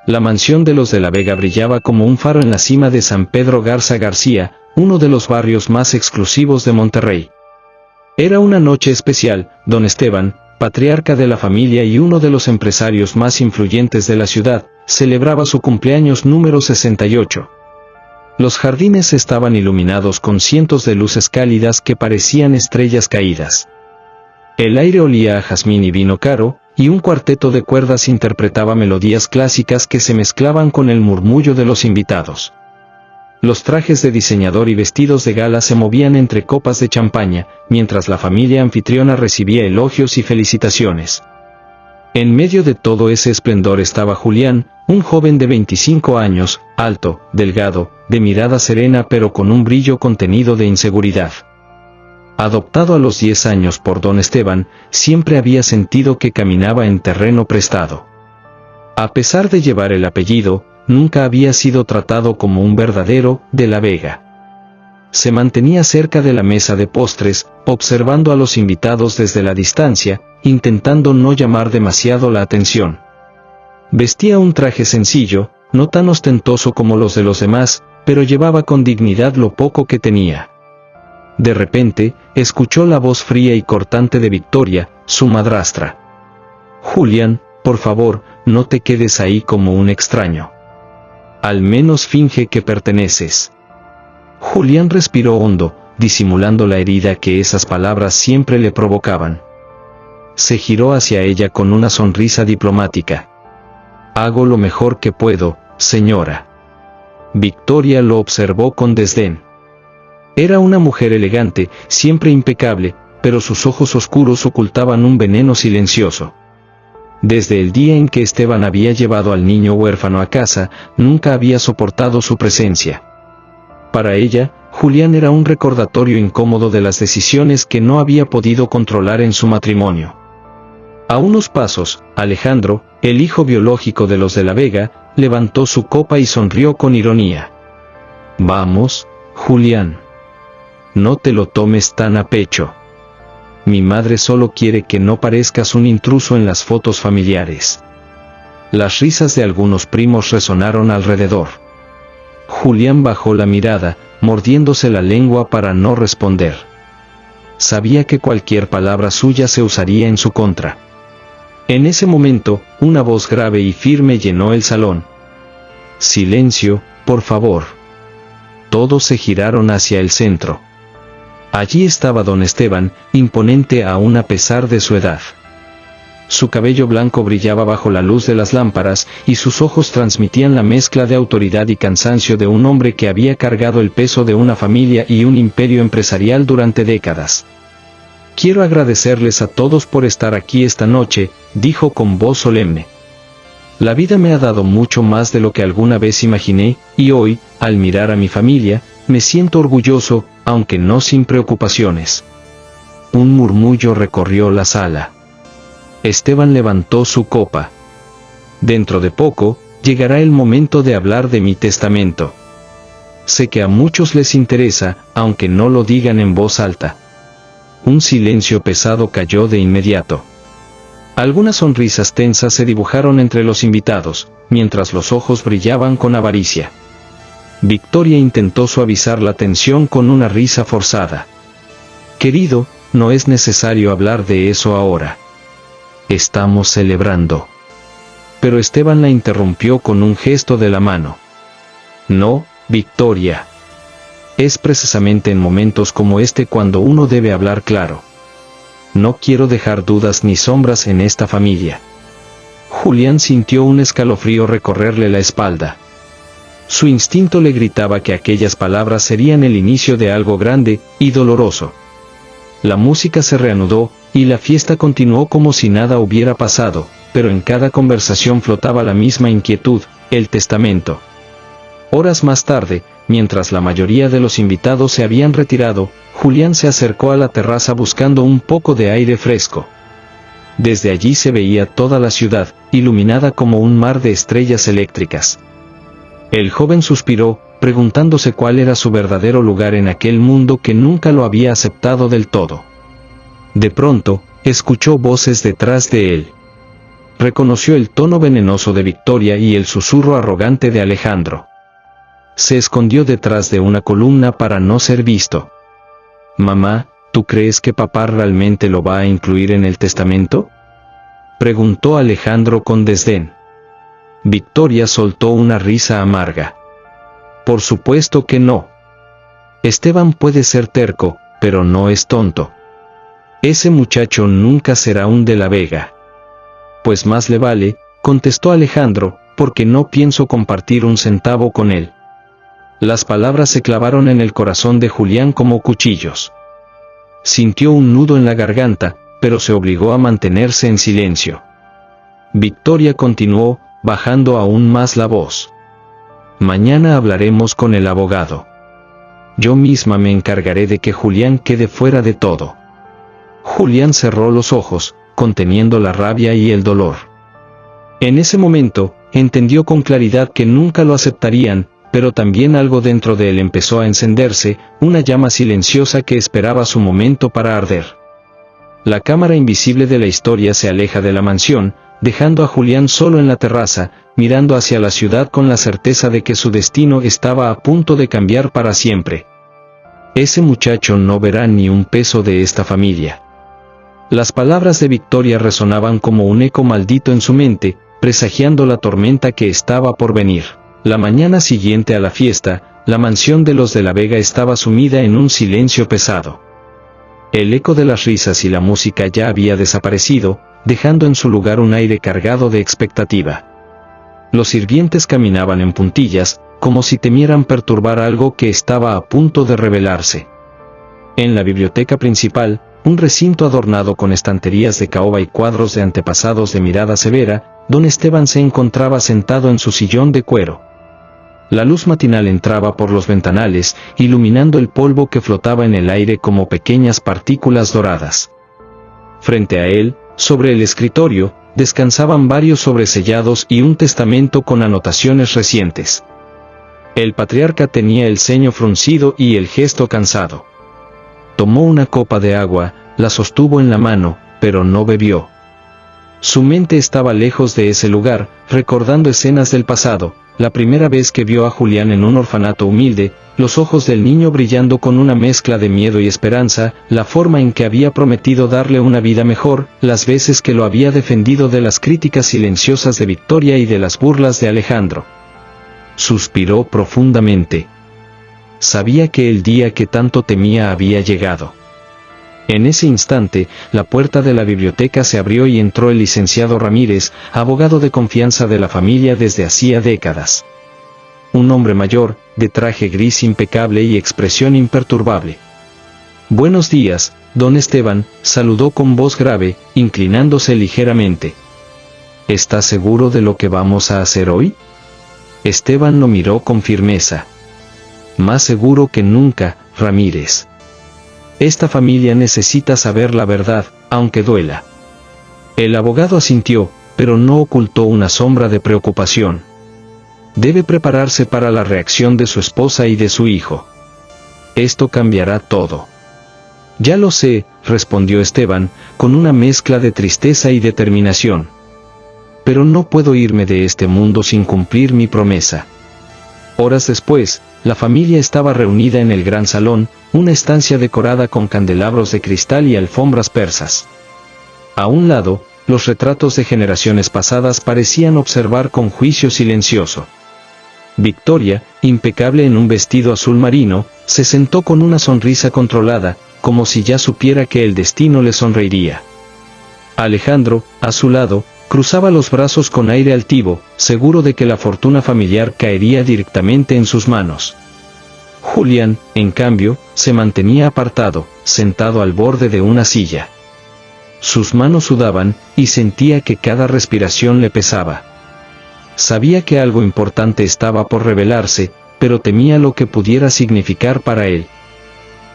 La mansión de los de la Vega brillaba como un faro en la cima de San Pedro Garza García, uno de los barrios más exclusivos de Monterrey. Era una noche especial. Don Esteban, patriarca de la familia y uno de los empresarios más influyentes de la ciudad, celebraba su cumpleaños número 68. Los jardines estaban iluminados con cientos de luces cálidas que parecían estrellas caídas. El aire olía a jazmín y vino caro, y un cuarteto de cuerdas interpretaba melodías clásicas que se mezclaban con el murmullo de los invitados. Los trajes de diseñador y vestidos de gala se movían entre copas de champaña, mientras la familia anfitriona recibía elogios y felicitaciones. En medio de todo ese esplendor estaba Julián, un joven de 25 años, alto, delgado, de mirada serena pero con un brillo contenido de inseguridad. Adoptado a los 10 años por don Esteban, siempre había sentido que caminaba en terreno prestado. A pesar de llevar el apellido, nunca había sido tratado como un verdadero de la Vega. Se mantenía cerca de la mesa de postres, observando a los invitados desde la distancia, intentando no llamar demasiado la atención. Vestía un traje sencillo, no tan ostentoso como los de los demás, pero llevaba con dignidad lo poco que tenía. De repente, escuchó la voz fría y cortante de Victoria, su madrastra. «Julián, por favor, no te quedes ahí como un extraño. Al menos finge que perteneces». Julián respiró hondo, disimulando la herida que esas palabras siempre le provocaban. Se giró hacia ella con una sonrisa diplomática. «Hago lo mejor que puedo, señora». Victoria lo observó con desdén. Era una mujer elegante, siempre impecable, pero sus ojos oscuros ocultaban un veneno silencioso. Desde el día en que Esteban había llevado al niño huérfano a casa, nunca había soportado su presencia. Para ella, Julián era un recordatorio incómodo de las decisiones que no había podido controlar en su matrimonio. A unos pasos, Alejandro, el hijo biológico de los de la Vega, levantó su copa y sonrió con ironía. «Vamos, Julián. No te lo tomes tan a pecho. Mi madre solo quiere que no parezcas un intruso en las fotos familiares». Las risas de algunos primos resonaron alrededor. Julián bajó la mirada, mordiéndose la lengua para no responder. Sabía que cualquier palabra suya se usaría en su contra. En ese momento, una voz grave y firme llenó el salón. «Silencio, por favor». Todos se giraron hacia el centro. Allí estaba don Esteban, imponente aún a pesar de su edad. Su cabello blanco brillaba bajo la luz de las lámparas, y sus ojos transmitían la mezcla de autoridad y cansancio de un hombre que había cargado el peso de una familia y un imperio empresarial durante décadas. «Quiero agradecerles a todos por estar aquí esta noche», dijo con voz solemne. «La vida me ha dado mucho más de lo que alguna vez imaginé, y hoy, al mirar a mi familia, me siento orgulloso, aunque no sin preocupaciones». Un murmullo recorrió la sala. Esteban levantó su copa. «Dentro de poco, llegará el momento de hablar de mi testamento. Sé que a muchos les interesa, aunque no lo digan en voz alta». Un silencio pesado cayó de inmediato. Algunas sonrisas tensas se dibujaron entre los invitados, mientras los ojos brillaban con avaricia. Victoria intentó suavizar la tensión con una risa forzada. «Querido, no es necesario hablar de eso ahora. Estamos celebrando». Pero Esteban la interrumpió con un gesto de la mano. «No, Victoria. Es precisamente en momentos como este cuando uno debe hablar claro. No quiero dejar dudas ni sombras en esta familia». Julián sintió un escalofrío recorrerle la espalda. Su instinto le gritaba que aquellas palabras serían el inicio de algo grande y doloroso. La música se reanudó, y la fiesta continuó como si nada hubiera pasado, pero en cada conversación flotaba la misma inquietud: el testamento. Horas más tarde, mientras la mayoría de los invitados se habían retirado, Julián se acercó a la terraza buscando un poco de aire fresco. Desde allí se veía toda la ciudad, iluminada como un mar de estrellas eléctricas. El joven suspiró, preguntándose cuál era su verdadero lugar en aquel mundo que nunca lo había aceptado del todo. De pronto, escuchó voces detrás de él. reconoció el tono venenoso de Victoria y el susurro arrogante de Alejandro. Se escondió detrás de una columna para no ser visto. «Mamá, ¿tú crees que papá realmente lo va a incluir en el testamento?», preguntó Alejandro con desdén. Victoria soltó una risa amarga. «Por supuesto que no. Esteban puede ser terco, pero no es tonto. Ese muchacho nunca será un de la Vega». «Pues más le vale», contestó Alejandro, «porque no pienso compartir un centavo con él». Las palabras se clavaron en el corazón de Julián como cuchillos. Sintió un nudo en la garganta, pero se obligó a mantenerse en silencio. Victoria continuó, bajando aún más la voz. «Mañana hablaremos con el abogado. Yo misma me encargaré de que Julián quede fuera de todo». Julián cerró los ojos, conteniendo la rabia y el dolor. En ese momento, entendió con claridad que nunca lo aceptarían, pero también algo dentro de él empezó a encenderse, una llama silenciosa que esperaba su momento para arder. La cámara invisible de la historia se aleja de la mansión, dejando a Julián solo en la terraza, mirando hacia la ciudad con la certeza de que su destino estaba a punto de cambiar para siempre. Ese muchacho no verá ni un peso de esta familia. Las palabras de Victoria resonaban como un eco maldito en su mente, presagiando la tormenta que estaba por venir. La mañana siguiente a la fiesta, la mansión de los de la Vega estaba sumida en un silencio pesado. El eco de las risas y la música ya había desaparecido, dejando en su lugar un aire cargado de expectativa. Los sirvientes caminaban en puntillas, como si temieran perturbar algo que estaba a punto de revelarse. En la biblioteca principal, un recinto adornado con estanterías de caoba y cuadros de antepasados de mirada severa, don Esteban se encontraba sentado en su sillón de cuero. La luz matinal entraba por los ventanales, iluminando el polvo que flotaba en el aire como pequeñas partículas doradas. Frente a él, sobre el escritorio, descansaban varios sobresellados y un testamento con anotaciones recientes. El patriarca tenía el ceño fruncido y el gesto cansado. Tomó una copa de agua, la sostuvo en la mano, pero no bebió. Su mente estaba lejos de ese lugar, recordando escenas del pasado, la primera vez que vio a Julián en un orfanato humilde, los ojos del niño brillando con una mezcla de miedo y esperanza, la forma en que había prometido darle una vida mejor, las veces que lo había defendido de las críticas silenciosas de Victoria y de las burlas de Alejandro. Suspiró profundamente. Sabía que el día que tanto temía había llegado. En ese instante, la puerta de la biblioteca se abrió y entró el licenciado Ramírez, abogado de confianza de la familia desde hacía décadas. Un hombre mayor, de traje gris impecable y expresión imperturbable. «Buenos días, don Esteban», saludó con voz grave, inclinándose ligeramente. «¿Está seguro de lo que vamos a hacer hoy?». Esteban lo miró con firmeza. «Más seguro que nunca, Ramírez. Esta familia necesita saber la verdad, aunque duela». El abogado asintió, pero no ocultó una sombra de preocupación. Debe prepararse para la reacción de su esposa y de su hijo. Esto cambiará todo. «Ya lo sé», respondió Esteban, con una mezcla de tristeza y determinación. «Pero no puedo irme de este mundo sin cumplir mi promesa». Horas después, la familia estaba reunida en el gran salón, una estancia decorada con candelabros de cristal y alfombras persas. A un lado, los retratos de generaciones pasadas parecían observar con juicio silencioso. Victoria, impecable en un vestido azul marino, se sentó con una sonrisa controlada, como si ya supiera que el destino le sonreiría. Alejandro, a su lado, cruzaba los brazos con aire altivo, seguro de que la fortuna familiar caería directamente en sus manos. Julián, en cambio, se mantenía apartado, sentado al borde de una silla. Sus manos sudaban, y sentía que cada respiración le pesaba. Sabía que algo importante estaba por revelarse, pero temía lo que pudiera significar para él.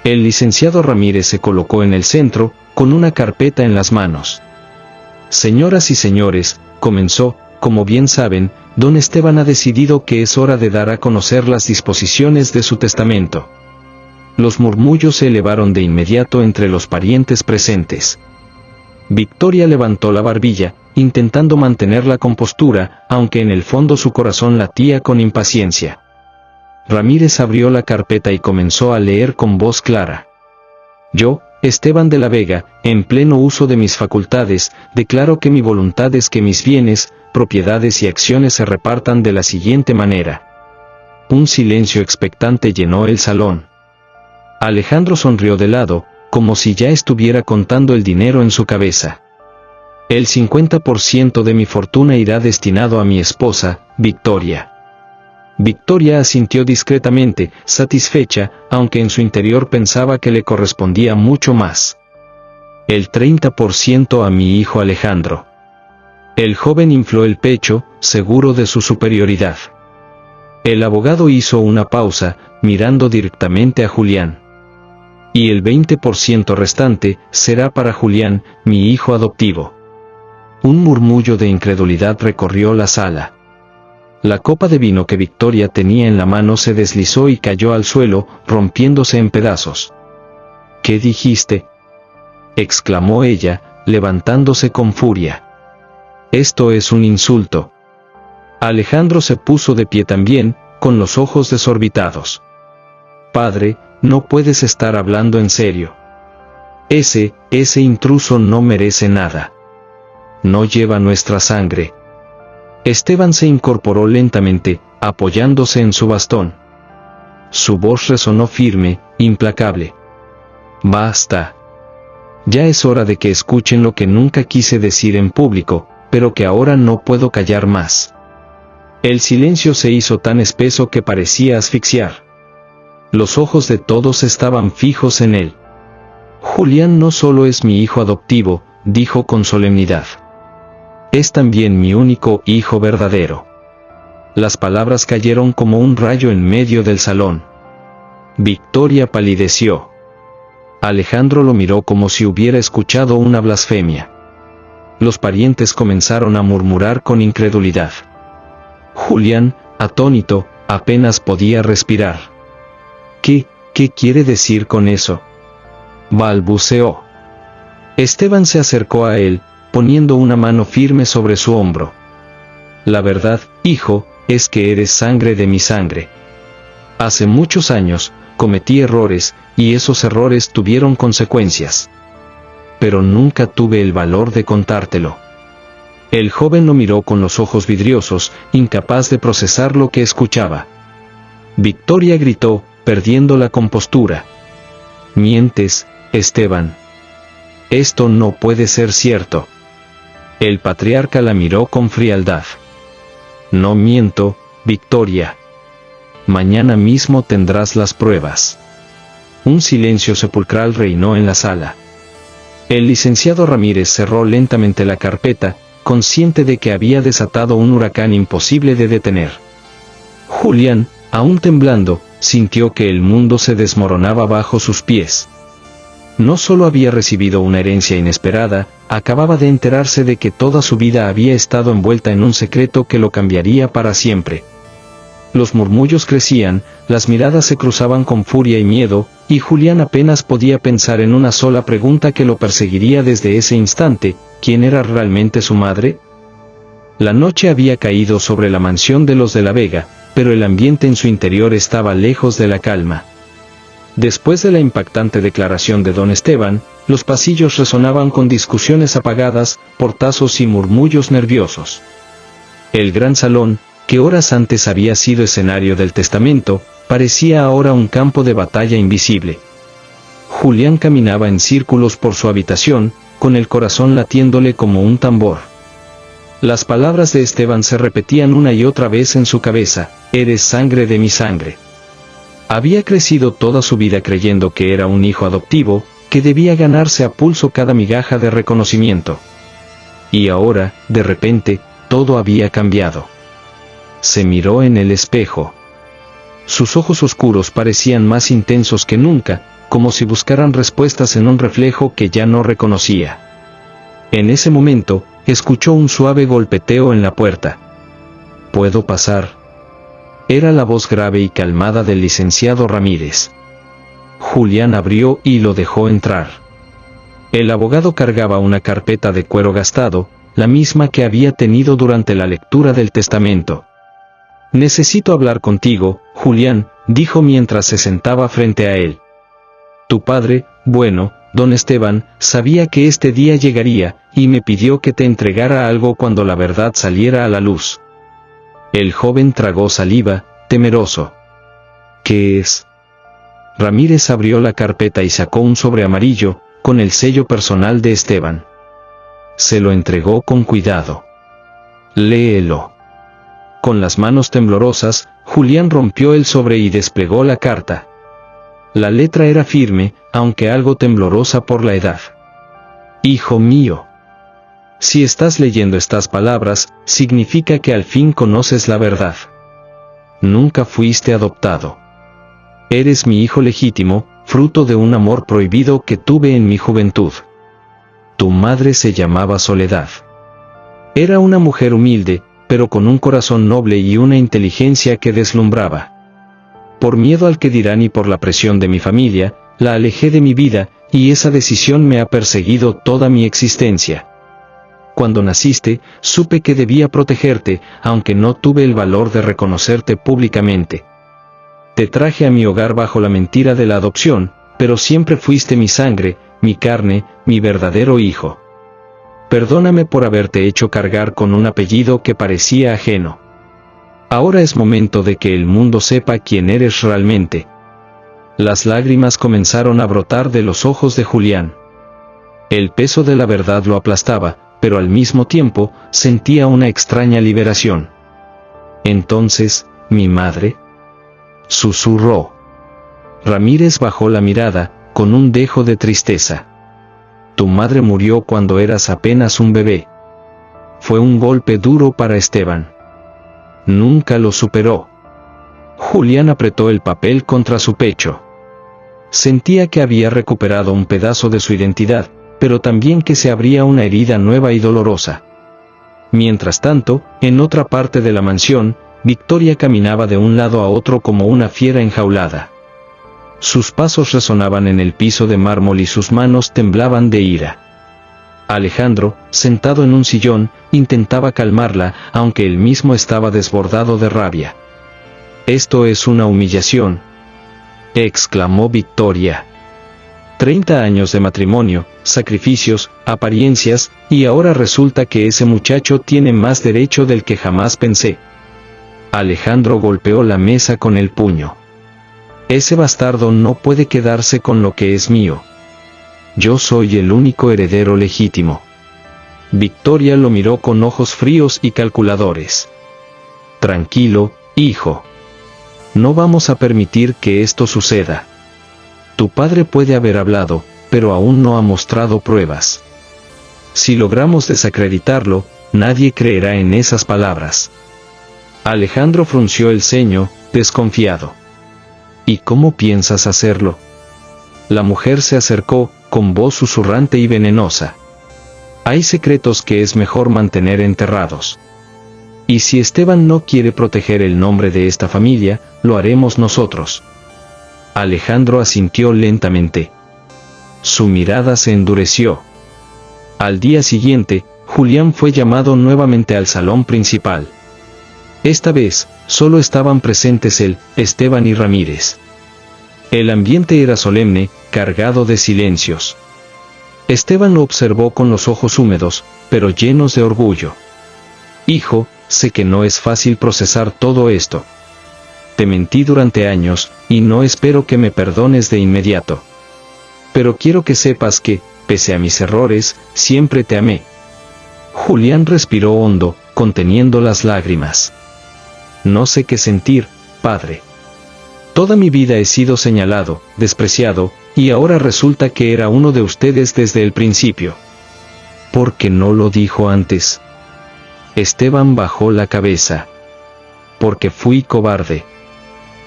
El licenciado Ramírez se colocó en el centro, con una carpeta en las manos. «Señoras y señores», comenzó, «como bien saben, don Esteban ha decidido que es hora de dar a conocer las disposiciones de su testamento». Los murmullos se elevaron de inmediato entre los parientes presentes. Victoria levantó la barbilla, intentando mantener la compostura, aunque en el fondo su corazón latía con impaciencia. Ramírez abrió la carpeta y comenzó a leer con voz clara. Yo, Esteban de la Vega, en pleno uso de mis facultades, declaro que mi voluntad es que mis bienes, propiedades y acciones se repartan de la siguiente manera. Un silencio expectante llenó el salón. Alejandro sonrió de lado, como si ya estuviera contando el dinero en su cabeza. El 50% de mi fortuna irá destinado a mi esposa, Victoria. Victoria asintió discretamente, satisfecha, aunque en su interior pensaba que le correspondía mucho más. El 30% a mi hijo Alejandro. El joven infló el pecho, seguro de su superioridad. El abogado hizo una pausa, mirando directamente a Julián. Y el 20% restante será para Julián, mi hijo adoptivo. Un murmullo de incredulidad recorrió la sala. La copa de vino que Victoria tenía en la mano se deslizó y cayó al suelo, rompiéndose en pedazos. ¿Qué dijiste?, exclamó ella, levantándose con furia. Esto es un insulto. Alejandro se puso de pie también, con los ojos desorbitados. Padre, no puedes estar hablando en serio. Ese intruso no merece nada. No lleva nuestra sangre. Esteban se incorporó lentamente, apoyándose en su bastón. Su voz resonó firme, implacable. Basta. Ya es hora de que escuchen lo que nunca quise decir en público, pero que ahora no puedo callar más. El silencio se hizo tan espeso que parecía asfixiar. Los ojos de todos estaban fijos en él. Julián no solo es mi hijo adoptivo, dijo con solemnidad. Es también mi único hijo verdadero. Las palabras cayeron como un rayo en medio del salón. Victoria palideció. Alejandro lo miró como si hubiera escuchado una blasfemia. Los parientes comenzaron a murmurar con incredulidad. Julián, atónito, apenas podía respirar. ¿Qué quiere decir con eso?, balbuceó. Esteban se acercó a él, poniendo una mano firme sobre su hombro. La verdad, hijo, es que eres sangre de mi sangre. Hace muchos años, cometí errores, y esos errores tuvieron consecuencias. Pero nunca tuve el valor de contártelo. El joven lo miró con los ojos vidriosos, incapaz de procesar lo que escuchaba. Victoria gritó, perdiendo la compostura. Mientes, Esteban. Esto no puede ser cierto. El patriarca la miró con frialdad. No miento, Victoria. Mañana mismo tendrás las pruebas. Un silencio sepulcral reinó en la sala. El licenciado Ramírez cerró lentamente la carpeta, consciente de que había desatado un huracán imposible de detener. Julián, aún temblando, sintió que el mundo se desmoronaba bajo sus pies. No solo había recibido una herencia inesperada, acababa de enterarse de que toda su vida había estado envuelta en un secreto que lo cambiaría para siempre. Los murmullos crecían, las miradas se cruzaban con furia y miedo, y Julián apenas podía pensar en una sola pregunta que lo perseguiría desde ese instante: ¿quién era realmente su madre? La noche había caído sobre la mansión de los de la Vega, pero el ambiente en su interior estaba lejos de la calma. Después de la impactante declaración de don Esteban, los pasillos resonaban con discusiones apagadas, portazos y murmullos nerviosos. El gran salón, que horas antes había sido escenario del testamento, parecía ahora un campo de batalla invisible. Julián caminaba en círculos por su habitación, con el corazón latiéndole como un tambor. Las palabras de Esteban se repetían una y otra vez en su cabeza: eres sangre de mi sangre. Había crecido toda su vida creyendo que era un hijo adoptivo, que debía ganarse a pulso cada migaja de reconocimiento. Y ahora, de repente, todo había cambiado. Se miró en el espejo. Sus ojos oscuros parecían más intensos que nunca, como si buscaran respuestas en un reflejo que ya no reconocía. En ese momento, escuchó un suave golpeteo en la puerta. ¿Puedo pasar? Era la voz grave y calmada del licenciado Ramírez. Julián abrió y lo dejó entrar. El abogado cargaba una carpeta de cuero gastado, la misma que había tenido durante la lectura del testamento. «Necesito hablar contigo, Julián», dijo mientras se sentaba frente a él. «Tu padre, bueno, don Esteban, sabía que este día llegaría, y me pidió que te entregara algo cuando la verdad saliera a la luz». El joven tragó saliva, temeroso. «¿Qué es?». Ramírez abrió la carpeta y sacó un sobre amarillo, con el sello personal de Esteban. Se lo entregó con cuidado. «Léelo». Con las manos temblorosas, Julián rompió el sobre y desplegó la carta. La letra era firme, aunque algo temblorosa por la edad. «Hijo mío. Si estás leyendo estas palabras, significa que al fin conoces la verdad. Nunca fuiste adoptado. Eres mi hijo legítimo, fruto de un amor prohibido que tuve en mi juventud. Tu madre se llamaba Soledad. Era una mujer humilde, pero con un corazón noble y una inteligencia que deslumbraba. Por miedo al que dirán y por la presión de mi familia, la alejé de mi vida, y esa decisión me ha perseguido toda mi existencia. Cuando naciste, supe que debía protegerte, aunque no tuve el valor de reconocerte públicamente. Te traje a mi hogar bajo la mentira de la adopción, pero siempre fuiste mi sangre, mi carne, mi verdadero hijo. Perdóname por haberte hecho cargar con un apellido que parecía ajeno. Ahora es momento de que el mundo sepa quién eres realmente». Las lágrimas comenzaron a brotar de los ojos de Julián. El peso de la verdad lo aplastaba, pero al mismo tiempo, sentía una extraña liberación. «Entonces, mi madre», susurró. Ramírez bajó la mirada, con un dejo de tristeza. «Tu madre murió cuando eras apenas un bebé». Fue un golpe duro para Esteban. Nunca lo superó. Julián apretó el papel contra su pecho. Sentía que había recuperado un pedazo de su identidad, pero también que se abría una herida nueva y dolorosa. Mientras tanto, en otra parte de la mansión, Victoria caminaba de un lado a otro como una fiera enjaulada. Sus pasos resonaban en el piso de mármol y sus manos temblaban de ira. Alejandro, sentado en un sillón, intentaba calmarla, aunque él mismo estaba desbordado de rabia. «Esto es una humillación», exclamó Victoria. 30 años de matrimonio, sacrificios, apariencias, y ahora resulta que ese muchacho tiene más derecho del que jamás pensé. Alejandro golpeó la mesa con el puño. «Ese bastardo no puede quedarse con lo que es mío. Yo soy el único heredero legítimo». Victoria lo miró con ojos fríos y calculadores. «Tranquilo, hijo. No vamos a permitir que esto suceda. Tu padre puede haber hablado, pero aún no ha mostrado pruebas. Si logramos desacreditarlo, nadie creerá en esas palabras». Alejandro frunció el ceño, desconfiado. «¿Y cómo piensas hacerlo?». La mujer se acercó, con voz susurrante y venenosa. «Hay secretos que es mejor mantener enterrados. Y si Esteban no quiere proteger el nombre de esta familia, lo haremos nosotros». Alejandro asintió lentamente. Su mirada se endureció. Al día siguiente, Julián fue llamado nuevamente al salón principal. Esta vez, solo estaban presentes él, Esteban y Ramírez. El ambiente era solemne, cargado de silencios. Esteban lo observó con los ojos húmedos, pero llenos de orgullo. «Hijo, sé que no es fácil procesar todo esto. Te mentí durante años, y no espero que me perdones de inmediato. Pero quiero que sepas que, pese a mis errores, siempre te amé». Julián respiró hondo, conteniendo las lágrimas. «No sé qué sentir, padre. Toda mi vida he sido señalado, despreciado, y ahora resulta que era uno de ustedes desde el principio. ¿Por qué no lo dijo antes?». Esteban bajó la cabeza. «Porque fui cobarde.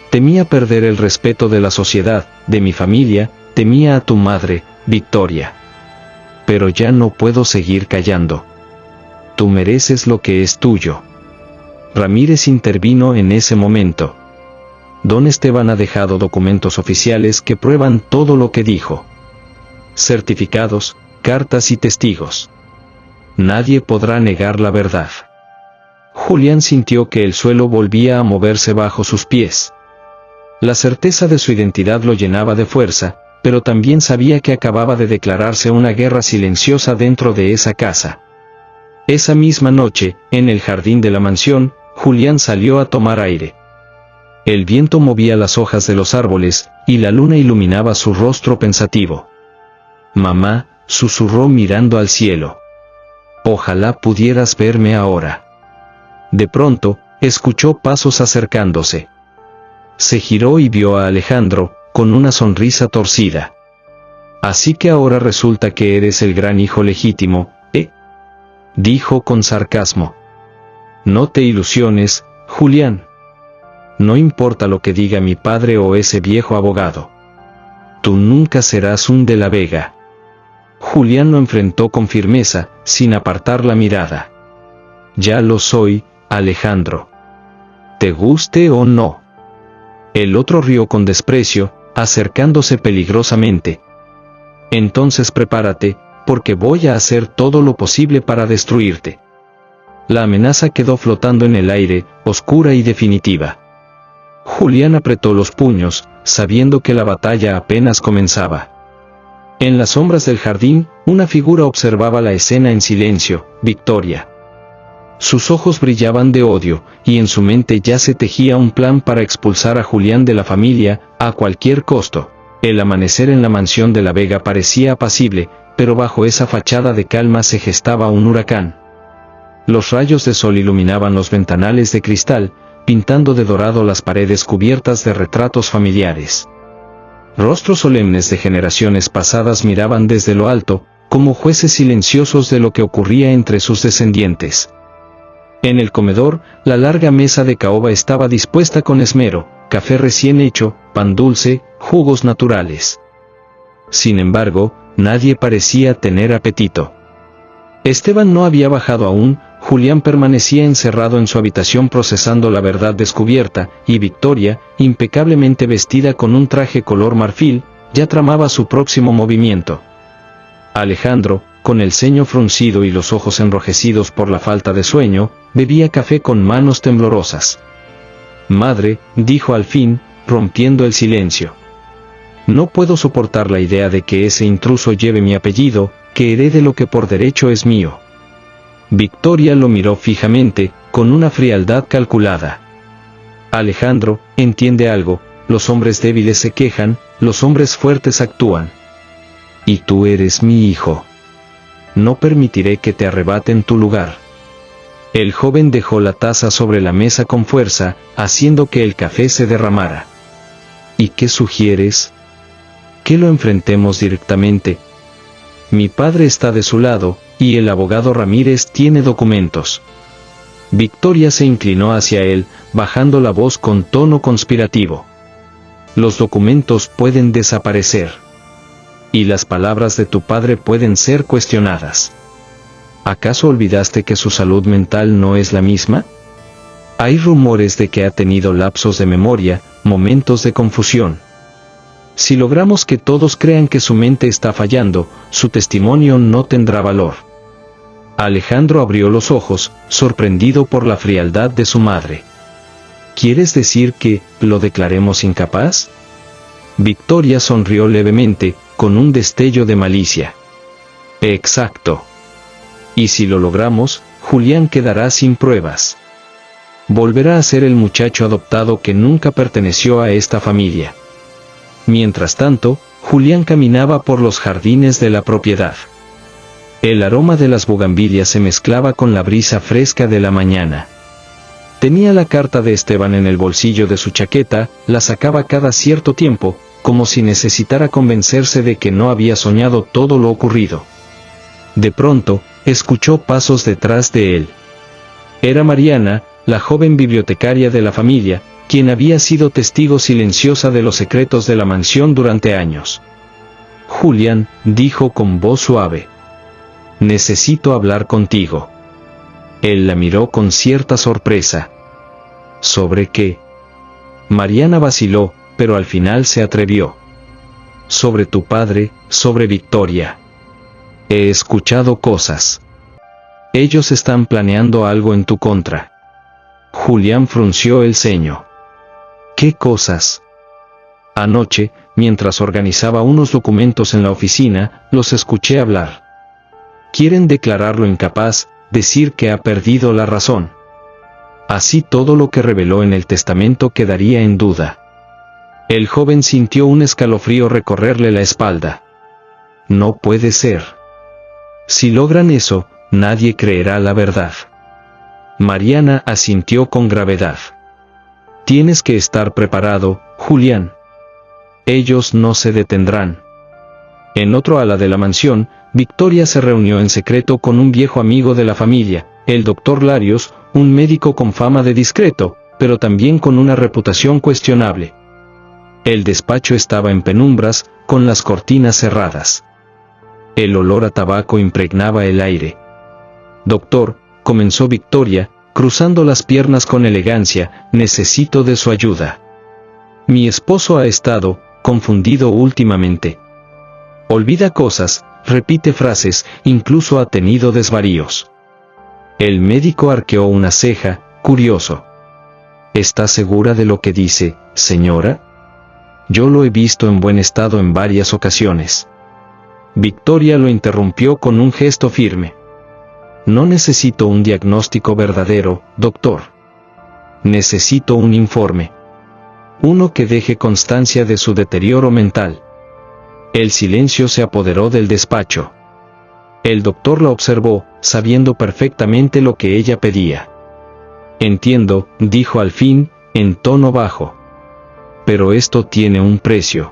Temía perder el respeto de la sociedad, de mi familia, temía a tu madre, Victoria. Pero ya no puedo seguir callando. Tú mereces lo que es tuyo». Ramírez intervino en ese momento. «Don Esteban ha dejado documentos oficiales que prueban todo lo que dijo. Certificados, cartas y testigos. nadie podrá negar la verdad. Julián sintió que el suelo volvía a moverse bajo sus pies. La certeza de su identidad lo llenaba de fuerza, pero también sabía que acababa de declararse una guerra silenciosa dentro de esa casa. Esa misma noche, en el jardín de la mansión, Julián salió a tomar aire. El viento movía las hojas de los árboles, y la luna iluminaba su rostro pensativo. «Mamá», susurró mirando al cielo. «Ojalá pudieras verme ahora». De pronto, escuchó pasos acercándose. Se giró y vio a Alejandro, con una sonrisa torcida. «Así que ahora resulta que eres el gran hijo legítimo, ¿eh?», dijo con sarcasmo. «No te ilusiones, Julián. No importa lo que diga mi padre o ese viejo abogado. Tú nunca serás un de la Vega». Julián lo enfrentó con firmeza, sin apartar la mirada. «Ya lo soy, Alejandro. Te guste o no». El otro rió con desprecio, acercándose peligrosamente. «Entonces prepárate, porque voy a hacer todo lo posible para destruirte». La amenaza quedó flotando en el aire, oscura y definitiva. Julián apretó los puños, sabiendo que la batalla apenas comenzaba. En las sombras del jardín, una figura observaba la escena en silencio: Victoria. Sus ojos brillaban de odio, y en su mente ya se tejía un plan para expulsar a Julián de la familia, a cualquier costo. El amanecer en la mansión de la Vega parecía apacible, pero bajo esa fachada de calma se gestaba un huracán. Los rayos de sol iluminaban los ventanales de cristal, pintando de dorado las paredes cubiertas de retratos familiares. Rostros solemnes de generaciones pasadas miraban desde lo alto, como jueces silenciosos de lo que ocurría entre sus descendientes. En el comedor, la larga mesa de caoba estaba dispuesta con esmero: café recién hecho, pan dulce, jugos naturales. Sin embargo, nadie parecía tener apetito. Esteban no había bajado aún. Julián permanecía encerrado en su habitación procesando la verdad descubierta, y Victoria, impecablemente vestida con un traje color marfil, ya tramaba su próximo movimiento. Alejandro, con el ceño fruncido y los ojos enrojecidos por la falta de sueño, bebía café con manos temblorosas. «Madre», dijo al fin, rompiendo el silencio. «No puedo soportar la idea de que ese intruso lleve mi apellido, que herede lo que por derecho es mío». Victoria lo miró fijamente, con una frialdad calculada. «Alejandro, entiende algo: los hombres débiles se quejan, los hombres fuertes actúan. Y tú eres mi hijo. No permitiré que te arrebaten tu lugar». El joven dejó la taza sobre la mesa con fuerza, haciendo que el café se derramara. «¿Y qué sugieres? Que lo enfrentemos directamente. Mi padre está de su lado, y el abogado Ramírez tiene documentos». Victoria se inclinó hacia él, bajando la voz con tono conspirativo. «Los documentos pueden desaparecer. Y las palabras de tu padre pueden ser cuestionadas. ¿Acaso olvidaste que su salud mental no es la misma? Hay rumores de que ha tenido lapsos de memoria, momentos de confusión. Si logramos que todos crean que su mente está fallando, su testimonio no tendrá valor». Alejandro abrió los ojos, sorprendido por la frialdad de su madre. «¿Quieres decir que lo declaremos incapaz?». Victoria sonrió levemente, con un destello de malicia. «Exacto. Y si lo logramos, Julián quedará sin pruebas. Volverá a ser el muchacho adoptado que nunca perteneció a esta familia». Mientras tanto, Julián caminaba por los jardines de la propiedad. El aroma de las bugambilias se mezclaba con la brisa fresca de la mañana. Tenía la carta de Esteban en el bolsillo de su chaqueta, la sacaba cada cierto tiempo, como si necesitara convencerse de que no había soñado todo lo ocurrido. De pronto, escuchó pasos detrás de él. Era Mariana, la joven bibliotecaria de la familia, quien había sido testigo silenciosa de los secretos de la mansión durante años. «Julián», dijo con voz suave, «necesito hablar contigo». Él la miró con cierta sorpresa. «¿Sobre qué?». Mariana vaciló, pero al final se atrevió. «Sobre tu padre, sobre Victoria. He escuchado cosas». Ellos están planeando algo en tu contra. Julián frunció el ceño. ¿Qué cosas? Anoche, mientras organizaba unos documentos en la oficina, los escuché hablar. Quieren declararlo incapaz, decir que ha perdido la razón. Así todo lo que reveló en el testamento quedaría en duda. El joven sintió un escalofrío recorrerle la espalda. No puede ser. Si logran eso, nadie creerá la verdad. Mariana asintió con gravedad. Tienes que estar preparado, Julián. Ellos no se detendrán. En otro ala de la mansión, Victoria se reunió en secreto con un viejo amigo de la familia, el Dr. Larios, un médico con fama de discreto, pero también con una reputación cuestionable. El despacho estaba en penumbras, con las cortinas cerradas. El olor a tabaco impregnaba el aire. Doctor, comenzó Victoria, cruzando las piernas con elegancia, necesito de su ayuda. Mi esposo ha estado confundido últimamente. Olvida cosas, repite frases, incluso ha tenido desvaríos. El médico arqueó una ceja, curioso. ¿Está segura de lo que dice, señora? Yo lo he visto en buen estado en varias ocasiones. Victoria lo interrumpió con un gesto firme. No necesito un diagnóstico verdadero, doctor. Necesito un informe. Uno que deje constancia de su deterioro mental. El silencio se apoderó del despacho. El doctor la observó, sabiendo perfectamente lo que ella pedía. Entiendo, dijo al fin, en tono bajo. Pero esto tiene un precio.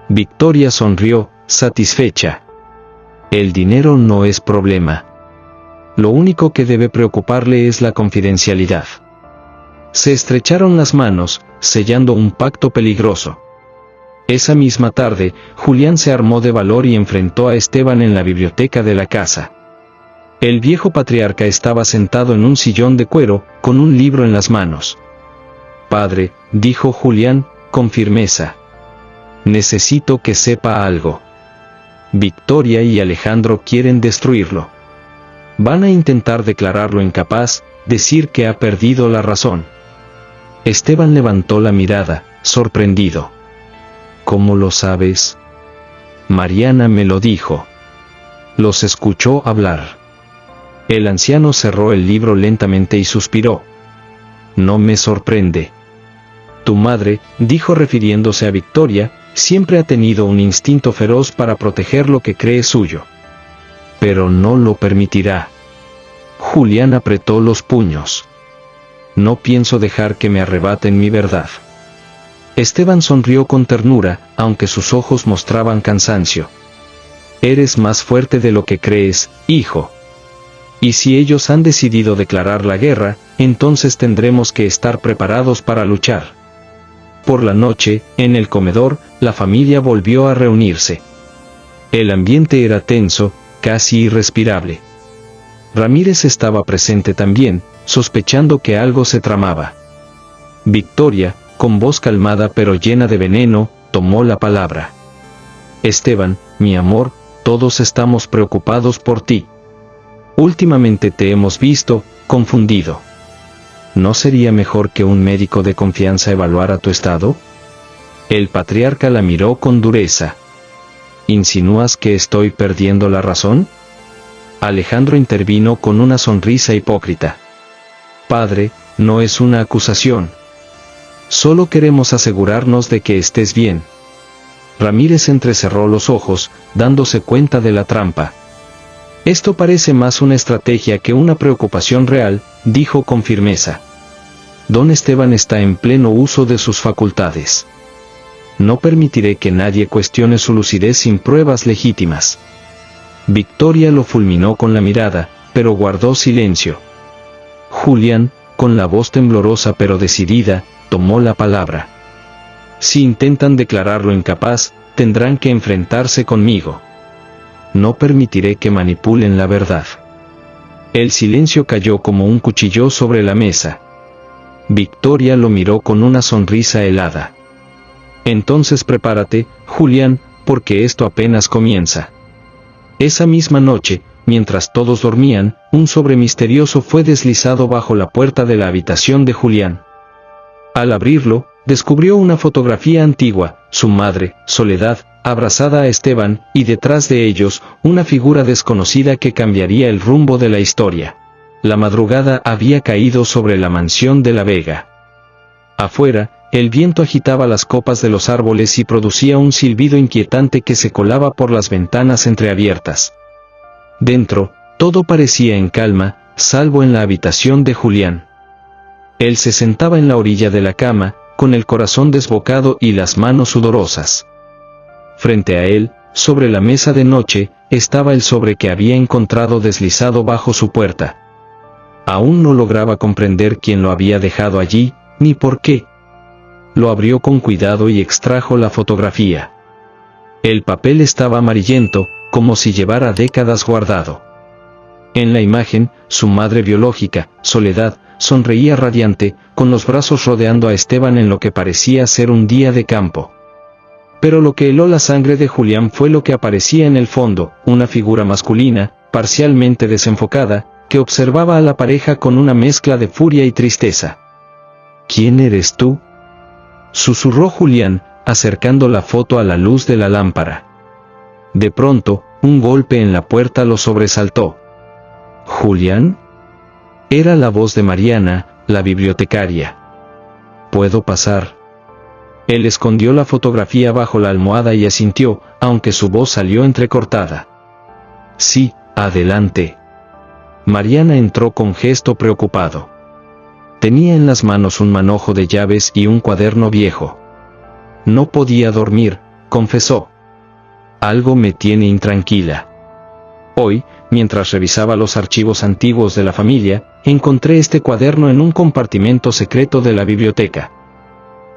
Victoria sonrió, satisfecha. El dinero no es problema. Lo único que debe preocuparle es la confidencialidad. Se estrecharon las manos, sellando un pacto peligroso. Esa misma tarde, Julián se armó de valor y enfrentó a Esteban en la biblioteca de la casa. El viejo patriarca estaba sentado en un sillón de cuero, con un libro en las manos. Padre, dijo Julián, con firmeza. Necesito que sepa algo. Victoria y Alejandro quieren destruirlo. Van a intentar declararlo incapaz, decir que ha perdido la razón. Esteban levantó la mirada, sorprendido. ¿Cómo lo sabes? Mariana me lo dijo. Los escuchó hablar. El anciano cerró el libro lentamente y suspiró. No me sorprende. Tu madre, dijo refiriéndose a Victoria, siempre ha tenido un instinto feroz para proteger lo que cree suyo. Pero no lo permitirá. Julián apretó los puños. No pienso dejar que me arrebaten mi verdad. Esteban sonrió con ternura, aunque sus ojos mostraban cansancio. Eres más fuerte de lo que crees, hijo. Y si ellos han decidido declarar la guerra, entonces tendremos que estar preparados para luchar. Por la noche, en el comedor, la familia volvió a reunirse. El ambiente era tenso, casi irrespirable. Ramírez estaba presente también, sospechando que algo se tramaba. Victoria, con voz calmada pero llena de veneno, tomó la palabra. Esteban, mi amor, todos estamos preocupados por ti. Últimamente te hemos visto confundido. ¿No sería mejor que un médico de confianza evaluara tu estado? El patriarca la miró con dureza. ¿Insinúas que estoy perdiendo la razón? Alejandro intervino con una sonrisa hipócrita. Padre, no es una acusación. Solo queremos asegurarnos de que estés bien. Ramírez entrecerró los ojos, dándose cuenta de la trampa. Esto parece más una estrategia que una preocupación real, dijo con firmeza. Don Esteban está en pleno uso de sus facultades. No permitiré que nadie cuestione su lucidez sin pruebas legítimas. Victoria lo fulminó con la mirada, pero guardó silencio. Julián, con la voz temblorosa pero decidida, tomó la palabra. Si intentan declararlo incapaz, tendrán que enfrentarse conmigo. No permitiré que manipulen la verdad. El silencio cayó como un cuchillo sobre la mesa. Victoria lo miró con una sonrisa helada. Entonces prepárate, Julián, porque esto apenas comienza. Esa misma noche, mientras todos dormían, un sobre misterioso fue deslizado bajo la puerta de la habitación de Julián. Al abrirlo, descubrió una fotografía antigua, su madre, Soledad, abrazada a Esteban, y detrás de ellos, una figura desconocida que cambiaría el rumbo de la historia. La madrugada había caído sobre la mansión de la Vega. Afuera, el viento agitaba las copas de los árboles y producía un silbido inquietante que se colaba por las ventanas entreabiertas. Dentro, todo parecía en calma, salvo en la habitación de Julián. Él se sentaba en la orilla de la cama, con el corazón desbocado y las manos sudorosas. Frente a él, sobre la mesa de noche, estaba el sobre que había encontrado deslizado bajo su puerta. Aún no lograba comprender quién lo había dejado allí, ni por qué. Lo abrió con cuidado y extrajo la fotografía. El papel estaba amarillento, como si llevara décadas guardado. En la imagen, su madre biológica, Soledad, sonreía radiante, con los brazos rodeando a Esteban en lo que parecía ser un día de campo. Pero lo que heló la sangre de Julián fue lo que aparecía en el fondo, una figura masculina, parcialmente desenfocada, que observaba a la pareja con una mezcla de furia y tristeza. ¿Quién eres tú?, susurró Julián, acercando la foto a la luz de la lámpara. De pronto, un golpe en la puerta lo sobresaltó. ¿Julián? Era la voz de Mariana, la bibliotecaria. ¿Puedo pasar? Él escondió la fotografía bajo la almohada y asintió, aunque su voz salió entrecortada. Sí, adelante. Mariana entró con gesto preocupado. Tenía en las manos un manojo de llaves y un cuaderno viejo. No podía dormir, confesó. Algo me tiene intranquila. Hoy, mientras revisaba los archivos antiguos de la familia, encontré este cuaderno en un compartimento secreto de la biblioteca.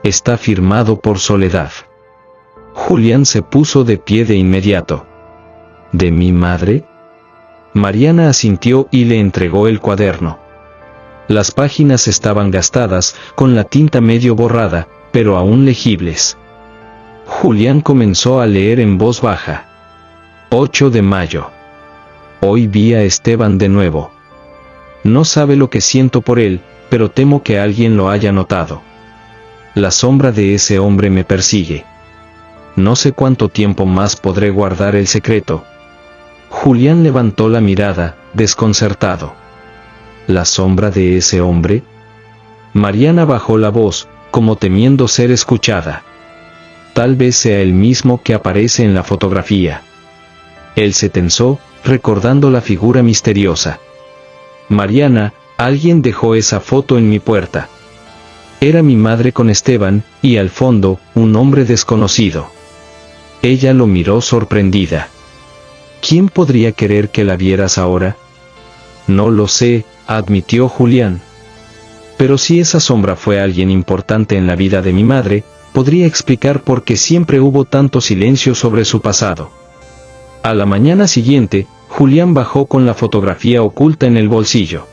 Está firmado por Soledad. Julián se puso de pie de inmediato. ¿De mi madre? Mariana asintió y le entregó el cuaderno. Las páginas estaban gastadas, con la tinta medio borrada, pero aún legibles. Julián comenzó a leer en voz baja. 8 de mayo. Hoy vi a Esteban de nuevo. No sabe lo que siento por él, pero temo que alguien lo haya notado. La sombra de ese hombre me persigue. No sé cuánto tiempo más podré guardar el secreto. Julián levantó la mirada, desconcertado. ¿La sombra de ese hombre? Mariana bajó la voz, como temiendo ser escuchada. Tal vez sea el mismo que aparece en la fotografía. Él se tensó, recordando la figura misteriosa. Mariana, alguien dejó esa foto en mi puerta. Era mi madre con Esteban, y al fondo, un hombre desconocido. Ella lo miró sorprendida. ¿Quién podría querer que la vieras ahora? No lo sé, admitió Julián. Pero si esa sombra fue alguien importante en la vida de mi madre, podría explicar por qué siempre hubo tanto silencio sobre su pasado. A la mañana siguiente, Julián bajó con la fotografía oculta en el bolsillo.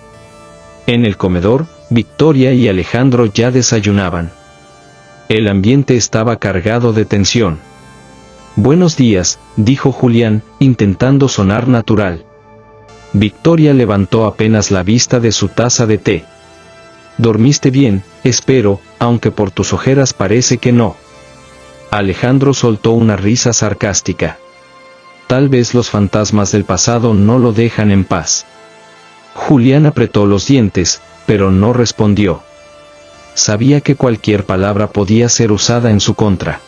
En el comedor, Victoria y Alejandro ya desayunaban. El ambiente estaba cargado de tensión. Buenos días, dijo Julián, intentando sonar natural. Victoria levantó apenas la vista de su taza de té. Dormiste bien, espero, aunque por tus ojeras parece que no. Alejandro soltó una risa sarcástica. Tal vez los fantasmas del pasado no lo dejan en paz. Julián apretó los dientes, pero no respondió. Sabía que cualquier palabra podía ser usada en su contra.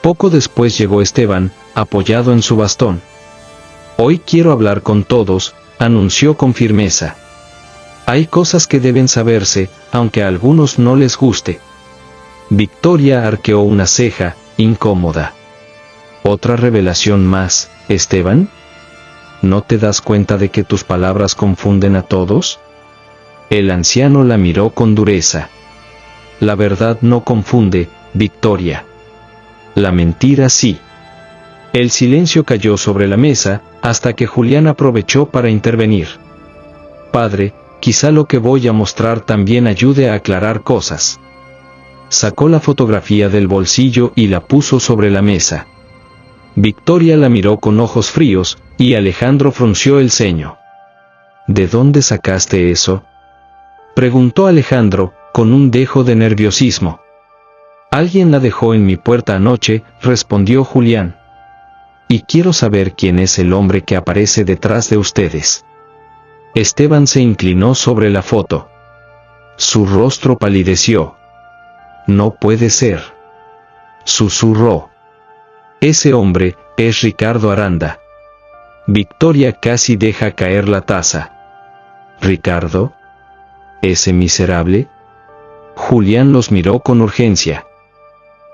Poco después llegó Esteban, apoyado en su bastón. Hoy quiero hablar con todos, anunció con firmeza. Hay cosas que deben saberse, aunque a algunos no les guste. Victoria arqueó una ceja, incómoda. ¿Otra revelación más, Esteban? ¿No te das cuenta de que tus palabras confunden a todos? El anciano la miró con dureza. La verdad no confunde, Victoria. La mentira sí. El silencio cayó sobre la mesa, hasta que Julián aprovechó para intervenir. Padre, quizá lo que voy a mostrar también ayude a aclarar cosas. Sacó la fotografía del bolsillo y la puso sobre la mesa. Victoria la miró con ojos fríos, y Alejandro frunció el ceño. ¿De dónde sacaste eso?, preguntó Alejandro, con un dejo de nerviosismo. Alguien la dejó en mi puerta anoche, respondió Julián. Y quiero saber quién es el hombre que aparece detrás de ustedes. Esteban se inclinó sobre la foto. Su rostro palideció. No puede ser, susurró. Ese hombre es Ricardo Aranda. Victoria casi deja caer la taza. ¿Ricardo? ¿Ese miserable? Julián los miró con urgencia.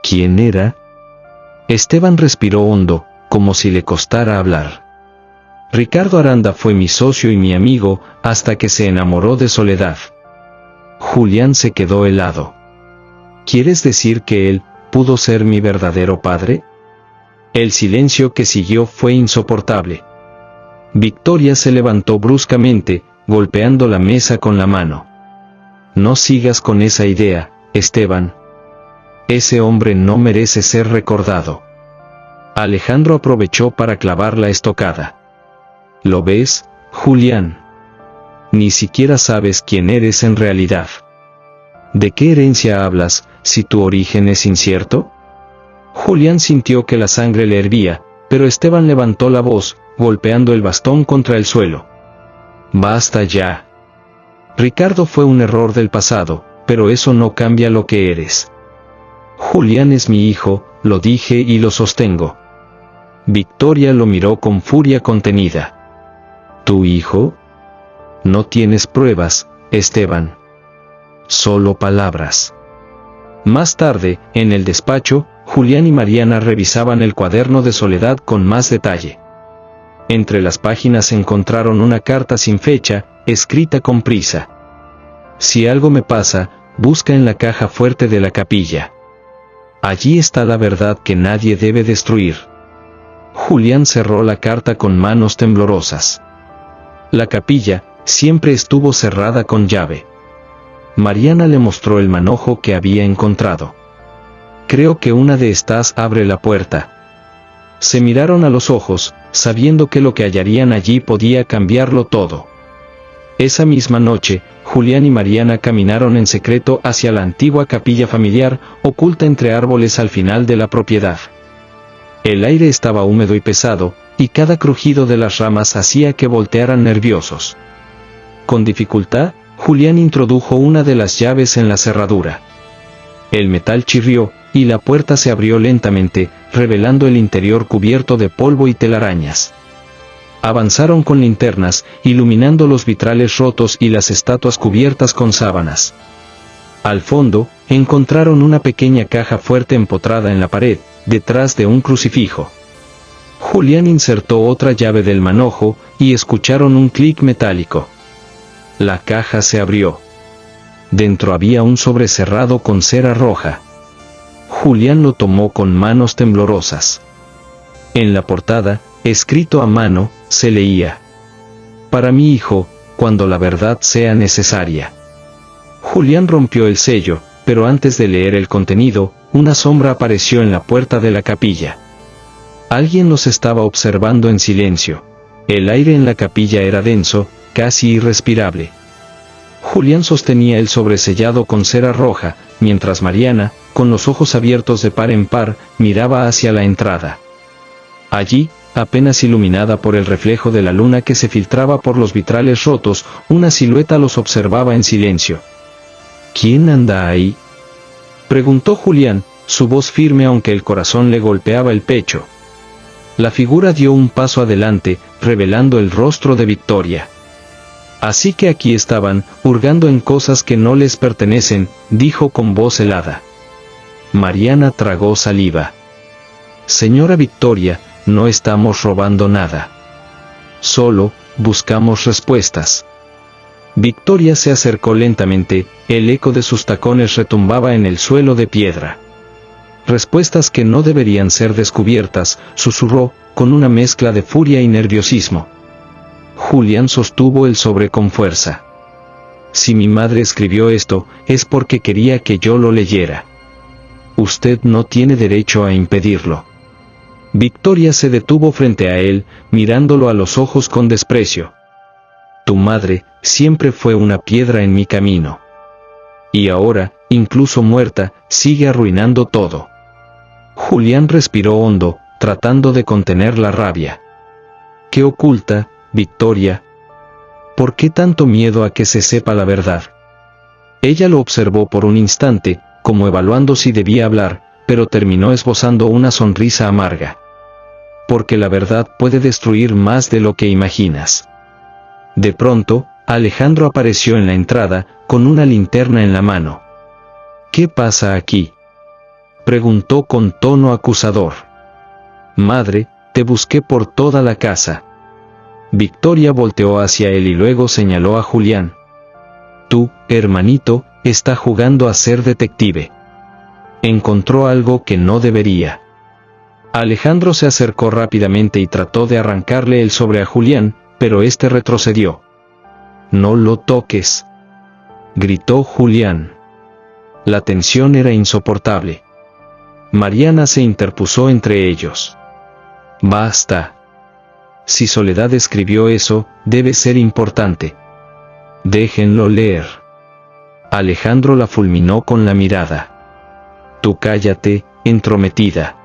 ¿Quién era? Esteban respiró hondo, como si le costara hablar. Ricardo Aranda fue mi socio y mi amigo, hasta que se enamoró de Soledad. Julián se quedó helado. ¿Quieres decir que él pudo ser mi verdadero padre? El silencio que siguió fue insoportable. Victoria se levantó bruscamente, golpeando la mesa con la mano. No sigas con esa idea, Esteban. Ese hombre no merece ser recordado. Alejandro aprovechó para clavar la estocada. ¿Lo ves, Julián? Ni siquiera sabes quién eres en realidad. ¿De qué herencia hablas, si tu origen es incierto? Julián sintió que la sangre le hervía, pero Esteban levantó la voz, golpeando el bastón contra el suelo. Basta ya. Ricardo fue un error del pasado, pero eso no cambia lo que eres. Julián es mi hijo, lo dije y lo sostengo. Victoria lo miró con furia contenida. ¿Tu hijo? No tienes pruebas, Esteban. Solo palabras. Más tarde, en el despacho, Julián y Mariana revisaban el cuaderno de Soledad con más detalle. Entre las páginas encontraron una carta sin fecha, escrita con prisa. Si algo me pasa, busca en la caja fuerte de la capilla. Allí está la verdad que nadie debe destruir. Julián cerró la carta con manos temblorosas. La capilla siempre estuvo cerrada con llave. Mariana le mostró el manojo que había encontrado. Creo que una de estas abre la puerta. Se miraron a los ojos, sabiendo que lo que hallarían allí podía cambiarlo todo. Esa misma noche, Julián y Mariana caminaron en secreto hacia la antigua capilla familiar, oculta entre árboles al final de la propiedad. El aire estaba húmedo y pesado, y cada crujido de las ramas hacía que voltearan nerviosos. Con dificultad, Julián introdujo una de las llaves en la cerradura. El metal chirrió, y la puerta se abrió lentamente, revelando el interior cubierto de polvo y telarañas. Avanzaron con linternas, iluminando los vitrales rotos y las estatuas cubiertas con sábanas. Al fondo, encontraron una pequeña caja fuerte empotrada en la pared, detrás de un crucifijo. Julián insertó otra llave del manojo, y escucharon un clic metálico. La caja se abrió. Dentro había un sobre cerrado con cera roja. Julián lo tomó con manos temblorosas. En la portada, escrito a mano, se leía: Para mi hijo, cuando la verdad sea necesaria. Julián rompió el sello, pero antes de leer el contenido, una sombra apareció en la puerta de la capilla. Alguien los estaba observando en silencio. El aire en la capilla era denso, casi irrespirable. Julián sostenía el sobresellado con cera roja, mientras Mariana, con los ojos abiertos de par en par, miraba hacia la entrada. Allí, apenas iluminada por el reflejo de la luna que se filtraba por los vitrales rotos, una silueta los observaba en silencio. ¿Quién anda ahí?, preguntó Julián, su voz firme aunque el corazón le golpeaba el pecho. La figura dio un paso adelante, revelando el rostro de Victoria. Así que aquí estaban, hurgando en cosas que no les pertenecen, dijo con voz helada. Mariana tragó saliva. Señora Victoria, no estamos robando nada. Solo, buscamos respuestas. Victoria se acercó lentamente, el eco de sus tacones retumbaba en el suelo de piedra. Respuestas que no deberían ser descubiertas, susurró, con una mezcla de furia y nerviosismo. Julián sostuvo el sobre con fuerza. Si mi madre escribió esto, es porque quería que yo lo leyera. Usted no tiene derecho a impedirlo. Victoria se detuvo frente a él, mirándolo a los ojos con desprecio. Tu madre siempre fue una piedra en mi camino. Y ahora, incluso muerta, sigue arruinando todo. Julián respiró hondo, tratando de contener la rabia. ¿Qué oculta, Victoria? ¿Por qué tanto miedo a que se sepa la verdad? Ella lo observó por un instante, como evaluando si debía hablar, pero terminó esbozando una sonrisa amarga. Porque la verdad puede destruir más de lo que imaginas. De pronto, Alejandro apareció en la entrada, con una linterna en la mano. ¿Qué pasa aquí?, preguntó con tono acusador. Madre, te busqué por toda la casa. Victoria volteó hacia él y luego señaló a Julián. Tu hermanito está jugando a ser detective. Encontró algo que no debería. Alejandro se acercó rápidamente y trató de arrancarle el sobre a Julián, pero éste retrocedió. No lo toques, gritó Julián. La tensión era insoportable. Mariana se interpuso entre ellos. Basta. Si Soledad escribió eso, debe ser importante. Déjenlo leer. Alejandro la fulminó con la mirada. Tú cállate, entrometida.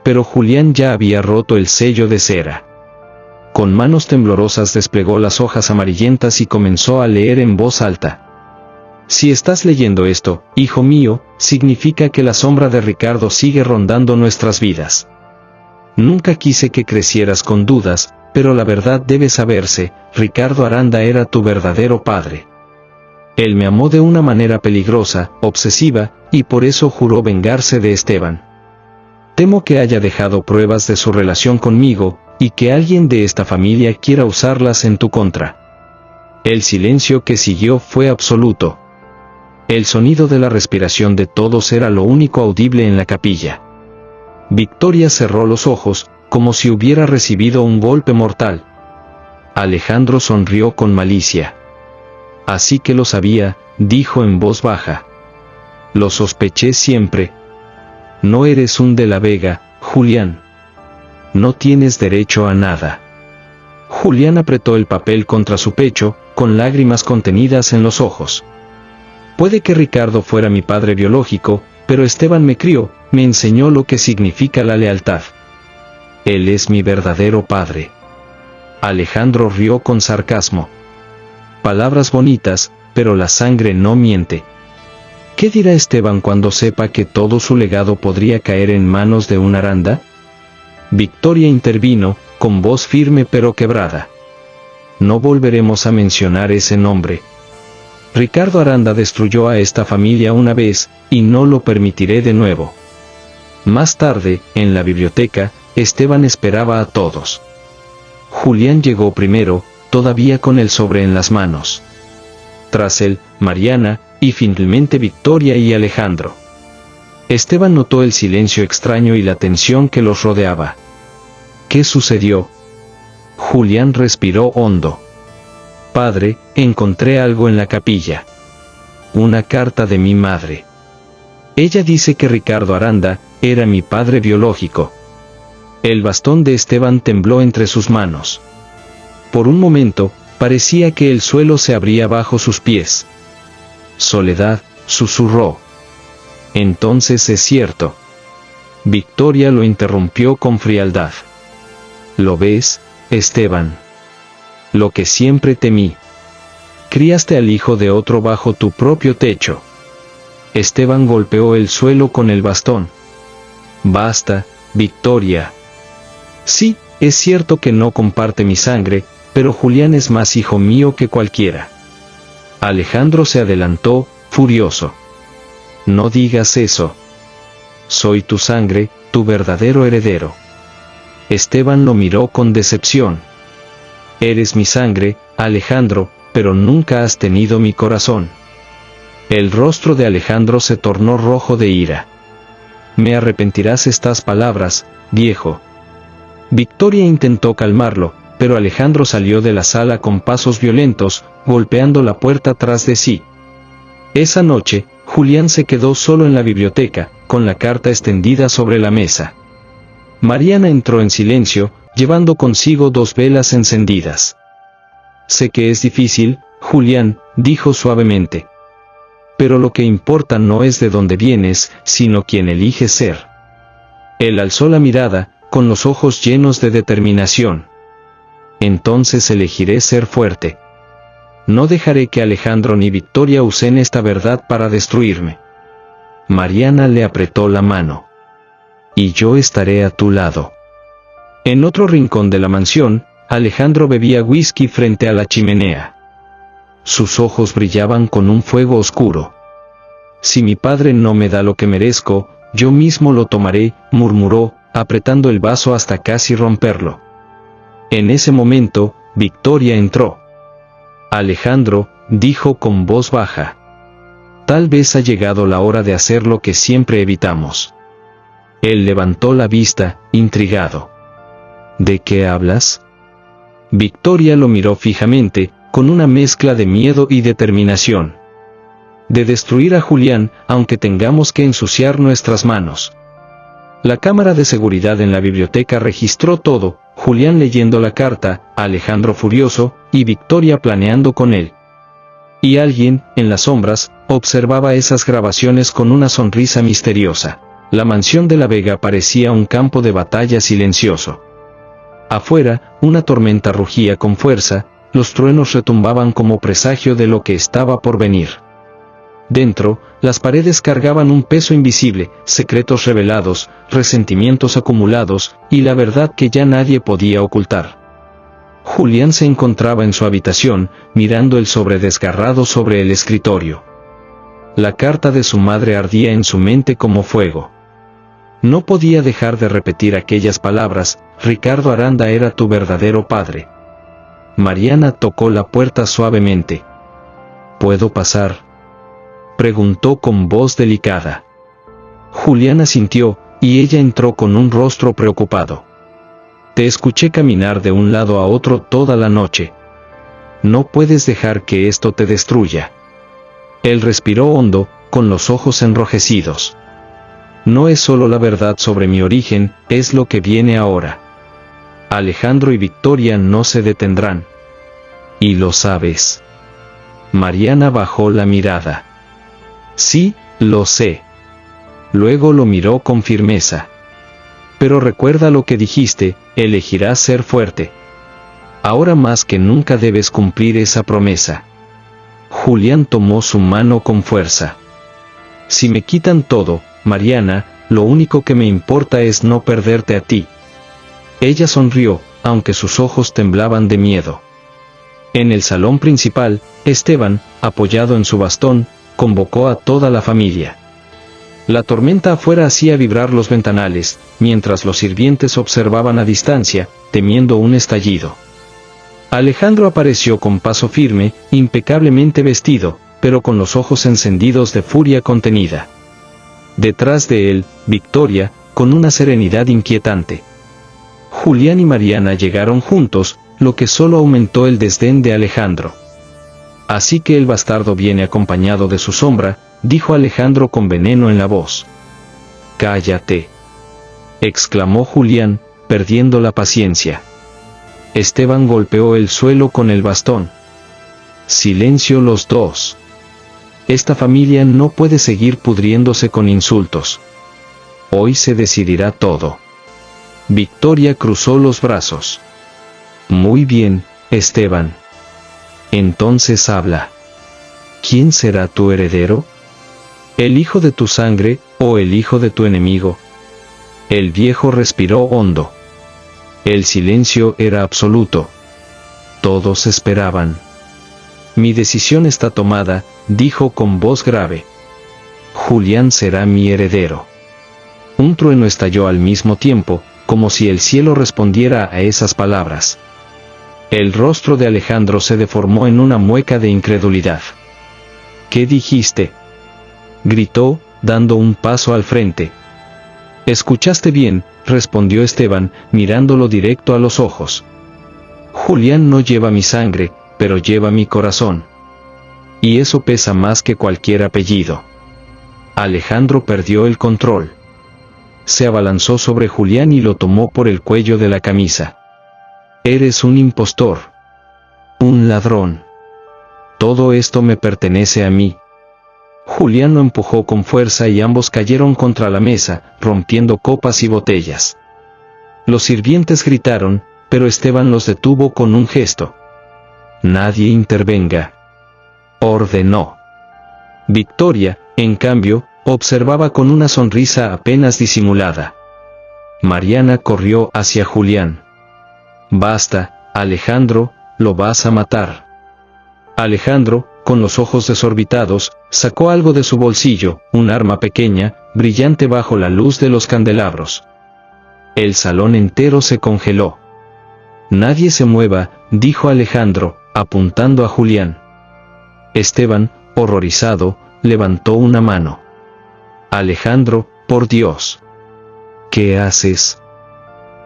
Pero Julián ya había roto el sello de cera. Con manos temblorosas desplegó las hojas amarillentas y comenzó a leer en voz alta. Si estás leyendo esto, hijo mío, significa que la sombra de Ricardo sigue rondando nuestras vidas. Nunca quise que crecieras con dudas, pero la verdad debe saberse, Ricardo Aranda era tu verdadero padre. Él me amó de una manera peligrosa, obsesiva, y por eso juró vengarse de Esteban. Temo que haya dejado pruebas de su relación conmigo, y que alguien de esta familia quiera usarlas en tu contra. El silencio que siguió fue absoluto. El sonido de la respiración de todos era lo único audible en la capilla. Victoria cerró los ojos, como si hubiera recibido un golpe mortal. Alejandro sonrió con malicia. Así que lo sabía, dijo en voz baja. Lo sospeché siempre. No eres un de la Vega, Julián. No tienes derecho a nada. Julián apretó el papel contra su pecho, con lágrimas contenidas en los ojos. Puede que Ricardo fuera mi padre biológico, pero Esteban me crió, me enseñó lo que significa la lealtad. Él es mi verdadero padre. Alejandro rió con sarcasmo. Palabras bonitas, pero la sangre no miente. ¿Qué dirá Esteban cuando sepa que todo su legado podría caer en manos de un Aranda? Victoria intervino, con voz firme pero quebrada. No volveremos a mencionar ese nombre. Ricardo Aranda destruyó a esta familia una vez, y no lo permitiré de nuevo. Más tarde, en la biblioteca, Esteban esperaba a todos. Julián llegó primero, todavía con el sobre en las manos. Tras él, Mariana, y finalmente Victoria y Alejandro. Esteban notó el silencio extraño y la tensión que los rodeaba. ¿Qué sucedió? Julián respiró hondo. Padre, encontré algo en la capilla. Una carta de mi madre. Ella dice que Ricardo Aranda era mi padre biológico. El bastón de Esteban tembló entre sus manos. Por un momento, parecía que el suelo se abría bajo sus pies. Soledad, susurró. Entonces es cierto. Victoria lo interrumpió con frialdad. ¿Lo ves, Esteban? Lo que siempre temí. Criaste al hijo de otro bajo tu propio techo. Esteban golpeó el suelo con el bastón. Basta, Victoria. Sí, es cierto que no comparte mi sangre, pero Julián es más hijo mío que cualquiera. Alejandro se adelantó, furioso. No digas eso. Soy tu sangre, tu verdadero heredero. Esteban lo miró con decepción. Eres mi sangre, Alejandro, pero nunca has tenido mi corazón. El rostro de Alejandro se tornó rojo de ira. Me arrepentirás estas palabras, viejo. Victoria intentó calmarlo, pero Alejandro salió de la sala con pasos violentos, golpeando la puerta tras de sí. Esa noche, Julián se quedó solo en la biblioteca, con la carta extendida sobre la mesa. Mariana entró en silencio, llevando consigo 2 velas encendidas. Sé que es difícil, Julián, dijo suavemente. Pero lo que importa no es de dónde vienes, sino quién eliges ser. Él alzó la mirada, con los ojos llenos de determinación. Entonces elegiré ser fuerte. No dejaré que Alejandro ni Victoria usen esta verdad para destruirme. Mariana le apretó la mano. Y yo estaré a tu lado. En otro rincón de la mansión, Alejandro bebía whisky frente a la chimenea. Sus ojos brillaban con un fuego oscuro. Si mi padre no me da lo que merezco, yo mismo lo tomaré, murmuró, apretando el vaso hasta casi romperlo. En ese momento, Victoria entró. Alejandro, dijo con voz baja. Tal vez ha llegado la hora de hacer lo que siempre evitamos. Él levantó la vista, intrigado. ¿De qué hablas? Victoria lo miró fijamente, con una mezcla de miedo y determinación. De destruir a Julián, aunque tengamos que ensuciar nuestras manos. La cámara de seguridad en la biblioteca registró todo, Julián leyendo la carta, Alejandro furioso, y Victoria planeando con él. Y alguien, en las sombras, observaba esas grabaciones con una sonrisa misteriosa. La mansión de la Vega parecía un campo de batalla silencioso. Afuera, una tormenta rugía con fuerza, los truenos retumbaban como presagio de lo que estaba por venir. Dentro, las paredes cargaban un peso invisible, secretos revelados, resentimientos acumulados, y la verdad que ya nadie podía ocultar. Julián se encontraba en su habitación, mirando el sobre desgarrado sobre el escritorio. La carta de su madre ardía en su mente como fuego. No podía dejar de repetir aquellas palabras: Ricardo Aranda era tu verdadero padre. Mariana tocó la puerta suavemente. ¿Puedo pasar?, preguntó con voz delicada. Julián asintió, y ella entró con un rostro preocupado. Te escuché caminar de un lado a otro toda la noche. No puedes dejar que esto te destruya. Él respiró hondo, con los ojos enrojecidos. No es solo la verdad sobre mi origen, es lo que viene ahora. Alejandro y Victoria no se detendrán. Y lo sabes. Mariana bajó la mirada. Sí, lo sé. Luego lo miró con firmeza. Pero recuerda lo que dijiste, elegirás ser fuerte. Ahora más que nunca debes cumplir esa promesa. Julián tomó su mano con fuerza. Si me quitan todo, Mariana, lo único que me importa es no perderte a ti. Ella sonrió, aunque sus ojos temblaban de miedo. En el salón principal, Esteban, apoyado en su bastón, convocó a toda la familia. La tormenta afuera hacía vibrar los ventanales, mientras los sirvientes observaban a distancia, temiendo un estallido. Alejandro apareció con paso firme, impecablemente vestido, pero con los ojos encendidos de furia contenida. Detrás de él, Victoria, con una serenidad inquietante. Julián y Mariana llegaron juntos, lo que solo aumentó el desdén de Alejandro. Así que el bastardo viene acompañado de su sombra, dijo Alejandro con veneno en la voz. Cállate, exclamó Julián, perdiendo la paciencia. Esteban golpeó el suelo con el bastón. Silencio los dos. Esta familia no puede seguir pudriéndose con insultos. Hoy se decidirá todo. Victoria cruzó los brazos. Muy bien, Esteban. Entonces habla. ¿Quién será tu heredero? ¿El hijo de tu sangre, o el hijo de tu enemigo? El viejo respiró hondo. El silencio era absoluto. Todos esperaban. Mi decisión está tomada, dijo con voz grave. Julián será mi heredero. Un trueno estalló al mismo tiempo, como si el cielo respondiera a esas palabras. El rostro de Alejandro se deformó en una mueca de incredulidad. ¿Qué dijiste?, gritó, dando un paso al frente. Escuchaste bien, respondió Esteban, mirándolo directo a los ojos. Julián no lleva mi sangre, pero lleva mi corazón. Y eso pesa más que cualquier apellido. Alejandro perdió el control. se abalanzó sobre Julián y lo tomó por el cuello de la camisa. «Eres un impostor. Un ladrón. Todo esto me pertenece a mí». Julián lo empujó con fuerza y ambos cayeron contra la mesa, rompiendo copas y botellas. Los sirvientes gritaron, pero Esteban los detuvo con un gesto. «Nadie intervenga», ordenó. Victoria, en cambio, observaba con una sonrisa apenas disimulada. Mariana corrió hacia Julián. «Basta, Alejandro, lo vas a matar». Alejandro, con los ojos desorbitados, sacó algo de su bolsillo, un arma pequeña, brillante bajo la luz de los candelabros. El salón entero se congeló. «Nadie se mueva», dijo Alejandro, apuntando a Julián. Esteban, horrorizado, levantó una mano. «Alejandro, por Dios. ¿Qué haces?»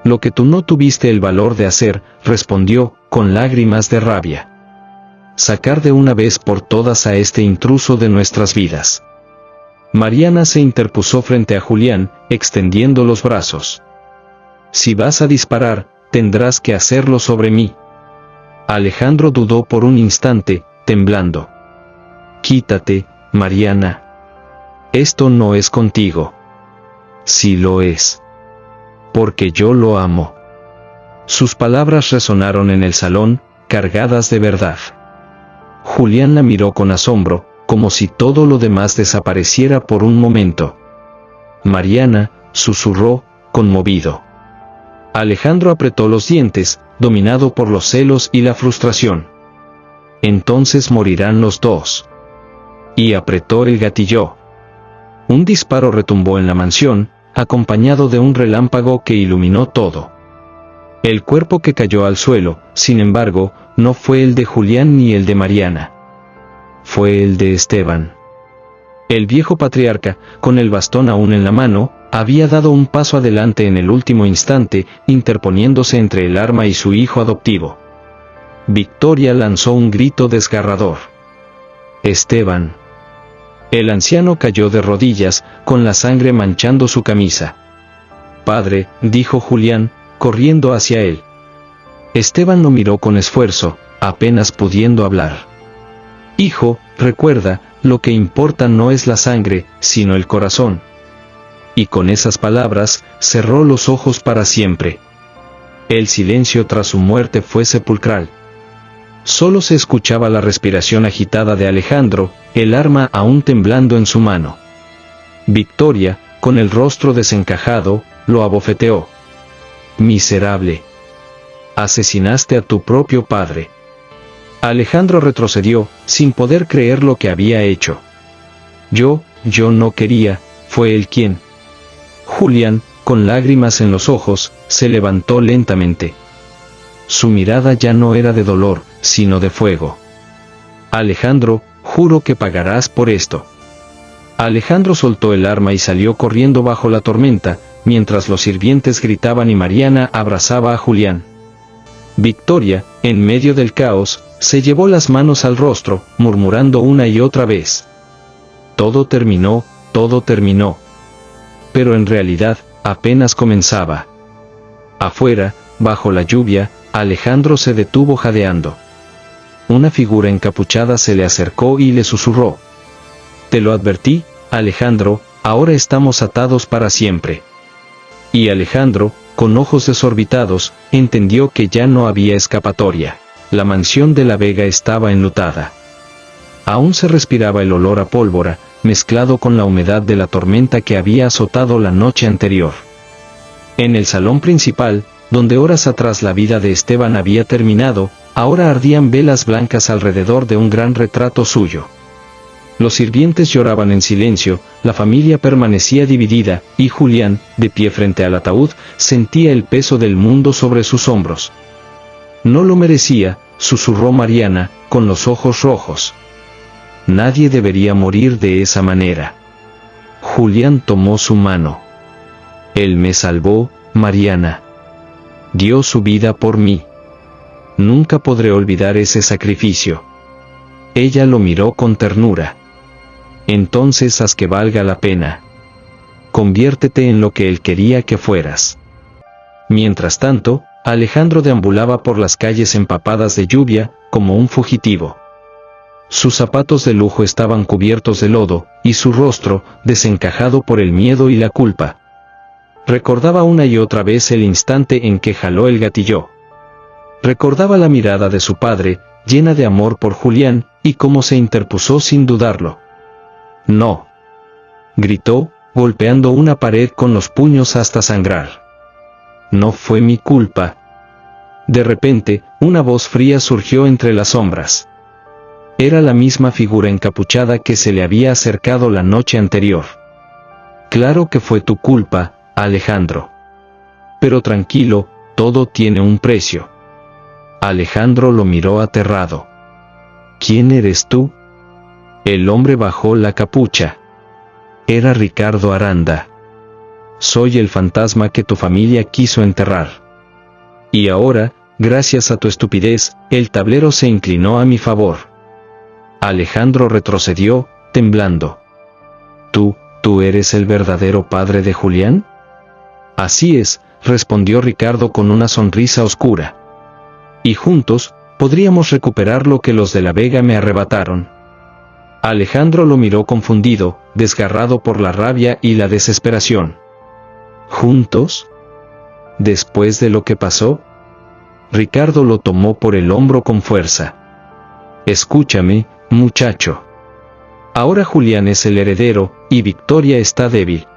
«Lo que tú no tuviste el valor de hacer», respondió, con lágrimas de rabia. «Sacar de una vez por todas a este intruso de nuestras vidas». Mariana se interpuso frente a Julián, extendiendo los brazos. «Si vas a disparar, tendrás que hacerlo sobre mí». Alejandro dudó por un instante, temblando. «Quítate, Mariana. Esto no es contigo». «Sí lo es. Porque yo lo amo». Sus palabras resonaron en el salón, cargadas de verdad. Julián la miró con asombro, como si todo lo demás desapareciera por un momento. «Mariana», susurró, conmovido. Alejandro apretó los dientes, dominado por los celos y la frustración. «Entonces morirán los dos». Y apretó el gatillo. Un disparo retumbó en la mansión, acompañado de un relámpago que iluminó todo. El cuerpo que cayó al suelo, sin embargo, no fue el de Julián ni el de Mariana. Fue el de Esteban. El viejo patriarca, con el bastón aún en la mano, había dado un paso adelante en el último instante, interponiéndose entre el arma y su hijo adoptivo. Victoria lanzó un grito desgarrador. «Esteban». El anciano cayó de rodillas, con la sangre manchando su camisa. «Padre», dijo Julián, corriendo hacia él. Esteban lo miró con esfuerzo, apenas pudiendo hablar. «Hijo, recuerda, lo que importa no es la sangre, sino el corazón». Y con esas palabras, cerró los ojos para siempre. El silencio tras su muerte fue sepulcral. Solo se escuchaba la respiración agitada de Alejandro, el arma aún temblando en su mano. Victoria, con el rostro desencajado, lo abofeteó. «Miserable. Asesinaste a tu propio padre». Alejandro retrocedió, sin poder creer lo que había hecho. Yo no quería», fue él quien. Julián, con lágrimas en los ojos, se levantó lentamente. Su mirada ya no era de dolor, sino de fuego. «Alejandro, juro que pagarás por esto». Alejandro soltó el arma y salió corriendo bajo la tormenta, mientras los sirvientes gritaban y Mariana abrazaba a Julián. Victoria, en medio del caos, se llevó las manos al rostro, murmurando una y otra vez. Todo terminó. Pero en realidad, apenas comenzaba. Afuera, bajo la lluvia, Alejandro se detuvo jadeando. Una figura encapuchada se le acercó y le susurró. «Te lo advertí, Alejandro, ahora estamos atados para siempre». Y Alejandro, con ojos desorbitados, entendió que ya no había escapatoria. La mansión de la Vega estaba enlutada. Aún se respiraba el olor a pólvora, mezclado con la humedad de la tormenta que había azotado la noche anterior. En el salón principal, donde horas atrás la vida de Esteban había terminado, ahora ardían velas blancas alrededor de un gran retrato suyo. Los sirvientes lloraban en silencio, la familia permanecía dividida, y Julián, de pie frente al ataúd, sentía el peso del mundo sobre sus hombros. «No lo merecía», susurró Mariana, con los ojos rojos. «Nadie debería morir de esa manera». Julián tomó su mano. «Él me salvó, Mariana. Dio su vida por mí. Nunca podré olvidar ese sacrificio». Ella lo miró con ternura. «Entonces haz que valga la pena». conviértete en lo que él quería que fueras. Mientras tanto, Alejandro deambulaba por las calles empapadas de lluvia, como un fugitivo. Sus zapatos de lujo estaban cubiertos de lodo, y su rostro, desencajado por el miedo y la culpa. Recordaba una y otra vez el instante en que jaló el gatillo. Recordaba la mirada de su padre, llena de amor por Julián, y cómo se interpuso sin dudarlo. «No», gritó, golpeando una pared con los puños hasta sangrar. «No fue mi culpa». De repente, una voz fría surgió entre las sombras. Era la misma figura encapuchada que se le había acercado la noche anterior. «Claro que fue tu culpa, Alejandro. Pero tranquilo, todo tiene un precio». Alejandro lo miró aterrado. «¿Quién eres tú?». El hombre bajó la capucha. Era Ricardo Aranda. «Soy el fantasma que tu familia quiso enterrar. Y ahora, gracias a tu estupidez, el tablero se inclinó a mi favor». Alejandro retrocedió, temblando. ¿Tú eres el verdadero padre de Julián?» «Así es», respondió Ricardo con una sonrisa oscura. «Y juntos, podríamos recuperar lo que los de la Vega me arrebataron». Alejandro lo miró confundido, desgarrado por la rabia y la desesperación. ¿Juntos? ¿Después de lo que pasó? Ricardo lo tomó por el hombro con fuerza. «Escúchame, muchacho. Ahora Julián es el heredero, y Victoria está débil.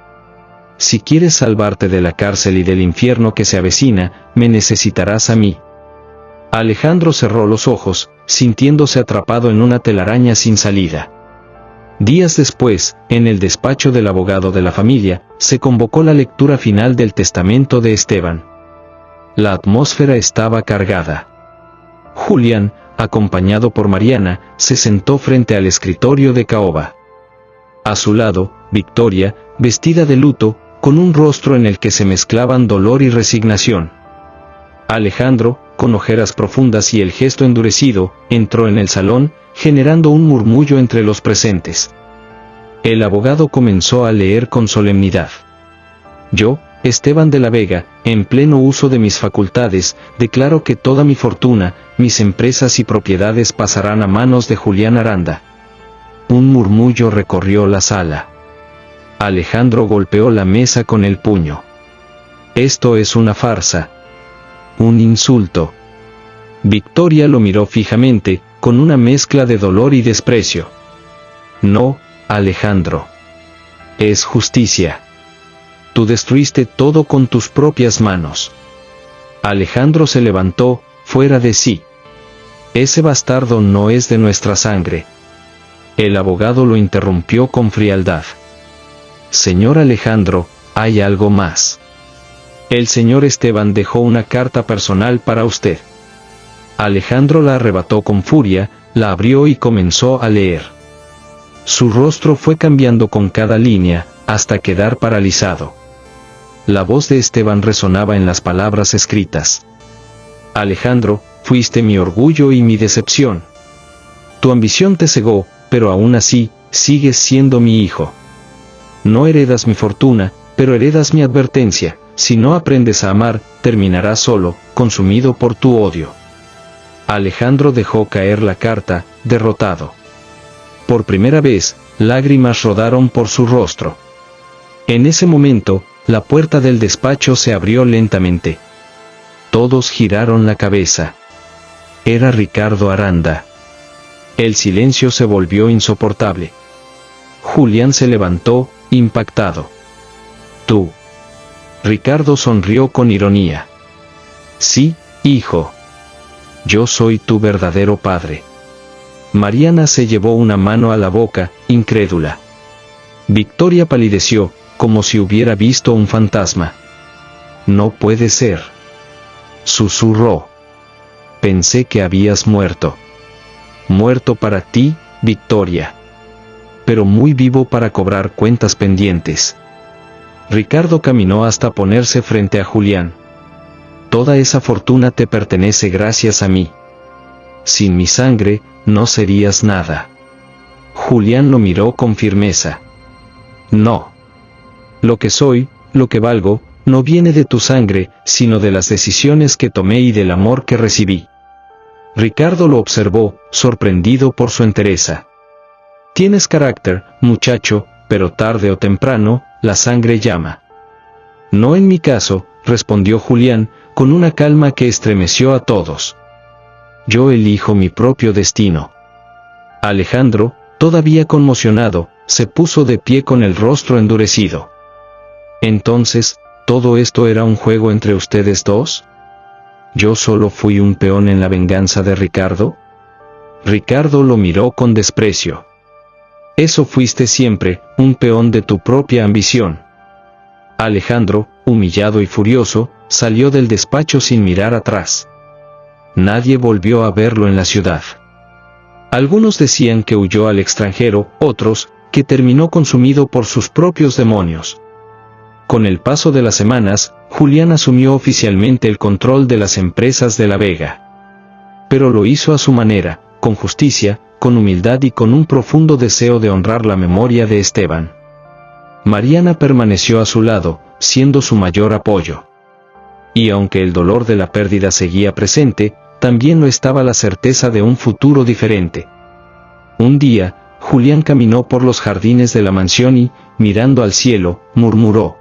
Si quieres salvarte de la cárcel y del infierno que se avecina, me necesitarás a mí». Alejandro cerró los ojos, sintiéndose atrapado en una telaraña sin salida. Días después, en el despacho del abogado de la familia, se convocó la lectura final del testamento de Esteban. La atmósfera estaba cargada. Julián, acompañado por Mariana, se sentó frente al escritorio de caoba. A su lado, Victoria, vestida de luto, con un rostro en el que se mezclaban dolor y resignación. Alejandro, con ojeras profundas y el gesto endurecido, entró en el salón, generando un murmullo entre los presentes. El abogado comenzó a leer con solemnidad. «Yo, Esteban de la Vega, en pleno uso de mis facultades, declaro que toda mi fortuna, mis empresas y propiedades pasarán a manos de Julián Aranda». Un murmullo recorrió la sala. Alejandro golpeó la mesa con el puño. «Esto es una farsa. Un insulto». Victoria lo miró fijamente, con una mezcla de dolor y desprecio. «No, Alejandro. Es justicia. Tú destruiste todo con tus propias manos». Alejandro se levantó, fuera de sí. «Ese bastardo no es de nuestra sangre». El abogado lo interrumpió con frialdad. «Señor Alejandro, hay algo más. El señor Esteban dejó una carta personal para usted». Alejandro la arrebató con furia, la abrió y comenzó a leer. Su rostro fue cambiando con cada línea, hasta quedar paralizado. La voz de Esteban resonaba en las palabras escritas. «Alejandro, fuiste mi orgullo y mi decepción. Tu ambición te cegó, pero aún así, sigues siendo mi hijo. No heredas mi fortuna, pero heredas mi advertencia. Si no aprendes a amar, terminarás solo, consumido por tu odio». Alejandro dejó caer la carta, derrotado. Por primera vez, lágrimas rodaron por su rostro. En ese momento, la puerta del despacho se abrió lentamente. Todos giraron la cabeza. Era Ricardo Aranda. El silencio se volvió insoportable. Julián se levantó, impactado. «¿Tú?». Ricardo sonrió con ironía. «Sí, hijo. Yo soy tu verdadero padre». Mariana se llevó una mano a la boca, incrédula. Victoria palideció, como si hubiera visto un fantasma. «No puede ser», susurró. «Pensé que habías muerto». «Muerto para ti, Victoria. Pero muy vivo para cobrar cuentas pendientes». Ricardo caminó hasta ponerse frente a Julián. «Toda esa fortuna te pertenece gracias a mí. Sin mi sangre, no serías nada». Julián lo miró con firmeza. «No. Lo que soy, lo que valgo, no viene de tu sangre, sino de las decisiones que tomé y del amor que recibí. Ricardo lo observó, sorprendido por su entereza. Tienes carácter, muchacho, pero tarde o temprano, la sangre llama. No en mi caso, respondió Julián, con una calma que estremeció a todos. Yo elijo mi propio destino. Alejandro, todavía conmocionado, se puso de pie con el rostro endurecido. Entonces, ¿todo esto era un juego entre ustedes dos? ¿Yo solo fui un peón en la venganza de Ricardo? Ricardo lo miró con desprecio. Eso fuiste siempre, un peón de tu propia ambición. Alejandro, humillado y furioso, salió del despacho sin mirar atrás. Nadie volvió a verlo en la ciudad. Algunos decían que huyó al extranjero, otros, que terminó consumido por sus propios demonios. Con el paso de las semanas, Julián asumió oficialmente el control de las empresas de La Vega. Pero lo hizo a su manera, con justicia, con humildad y con un profundo deseo de honrar la memoria de Esteban. Mariana permaneció a su lado, siendo su mayor apoyo. Y aunque el dolor de la pérdida seguía presente, también lo estaba la certeza de un futuro diferente. Un día, Julián caminó por los jardines de la mansión y, mirando al cielo, murmuró: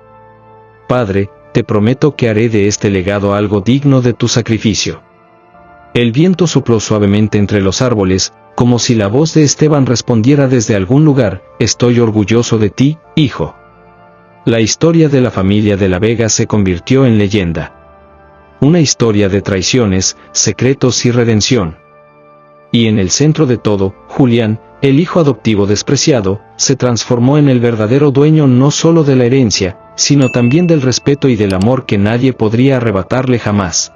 Padre, te prometo que haré de este legado algo digno de tu sacrificio. El viento sopló suavemente entre los árboles, como si la voz de Esteban respondiera desde algún lugar: estoy orgulloso de ti, hijo. La historia de la familia de La Vega se convirtió en leyenda. Una historia de traiciones, secretos y redención. Y en el centro de todo, Julián, el hijo adoptivo despreciado, se transformó en el verdadero dueño no solo de la herencia, sino también del respeto y del amor que nadie podría arrebatarle jamás.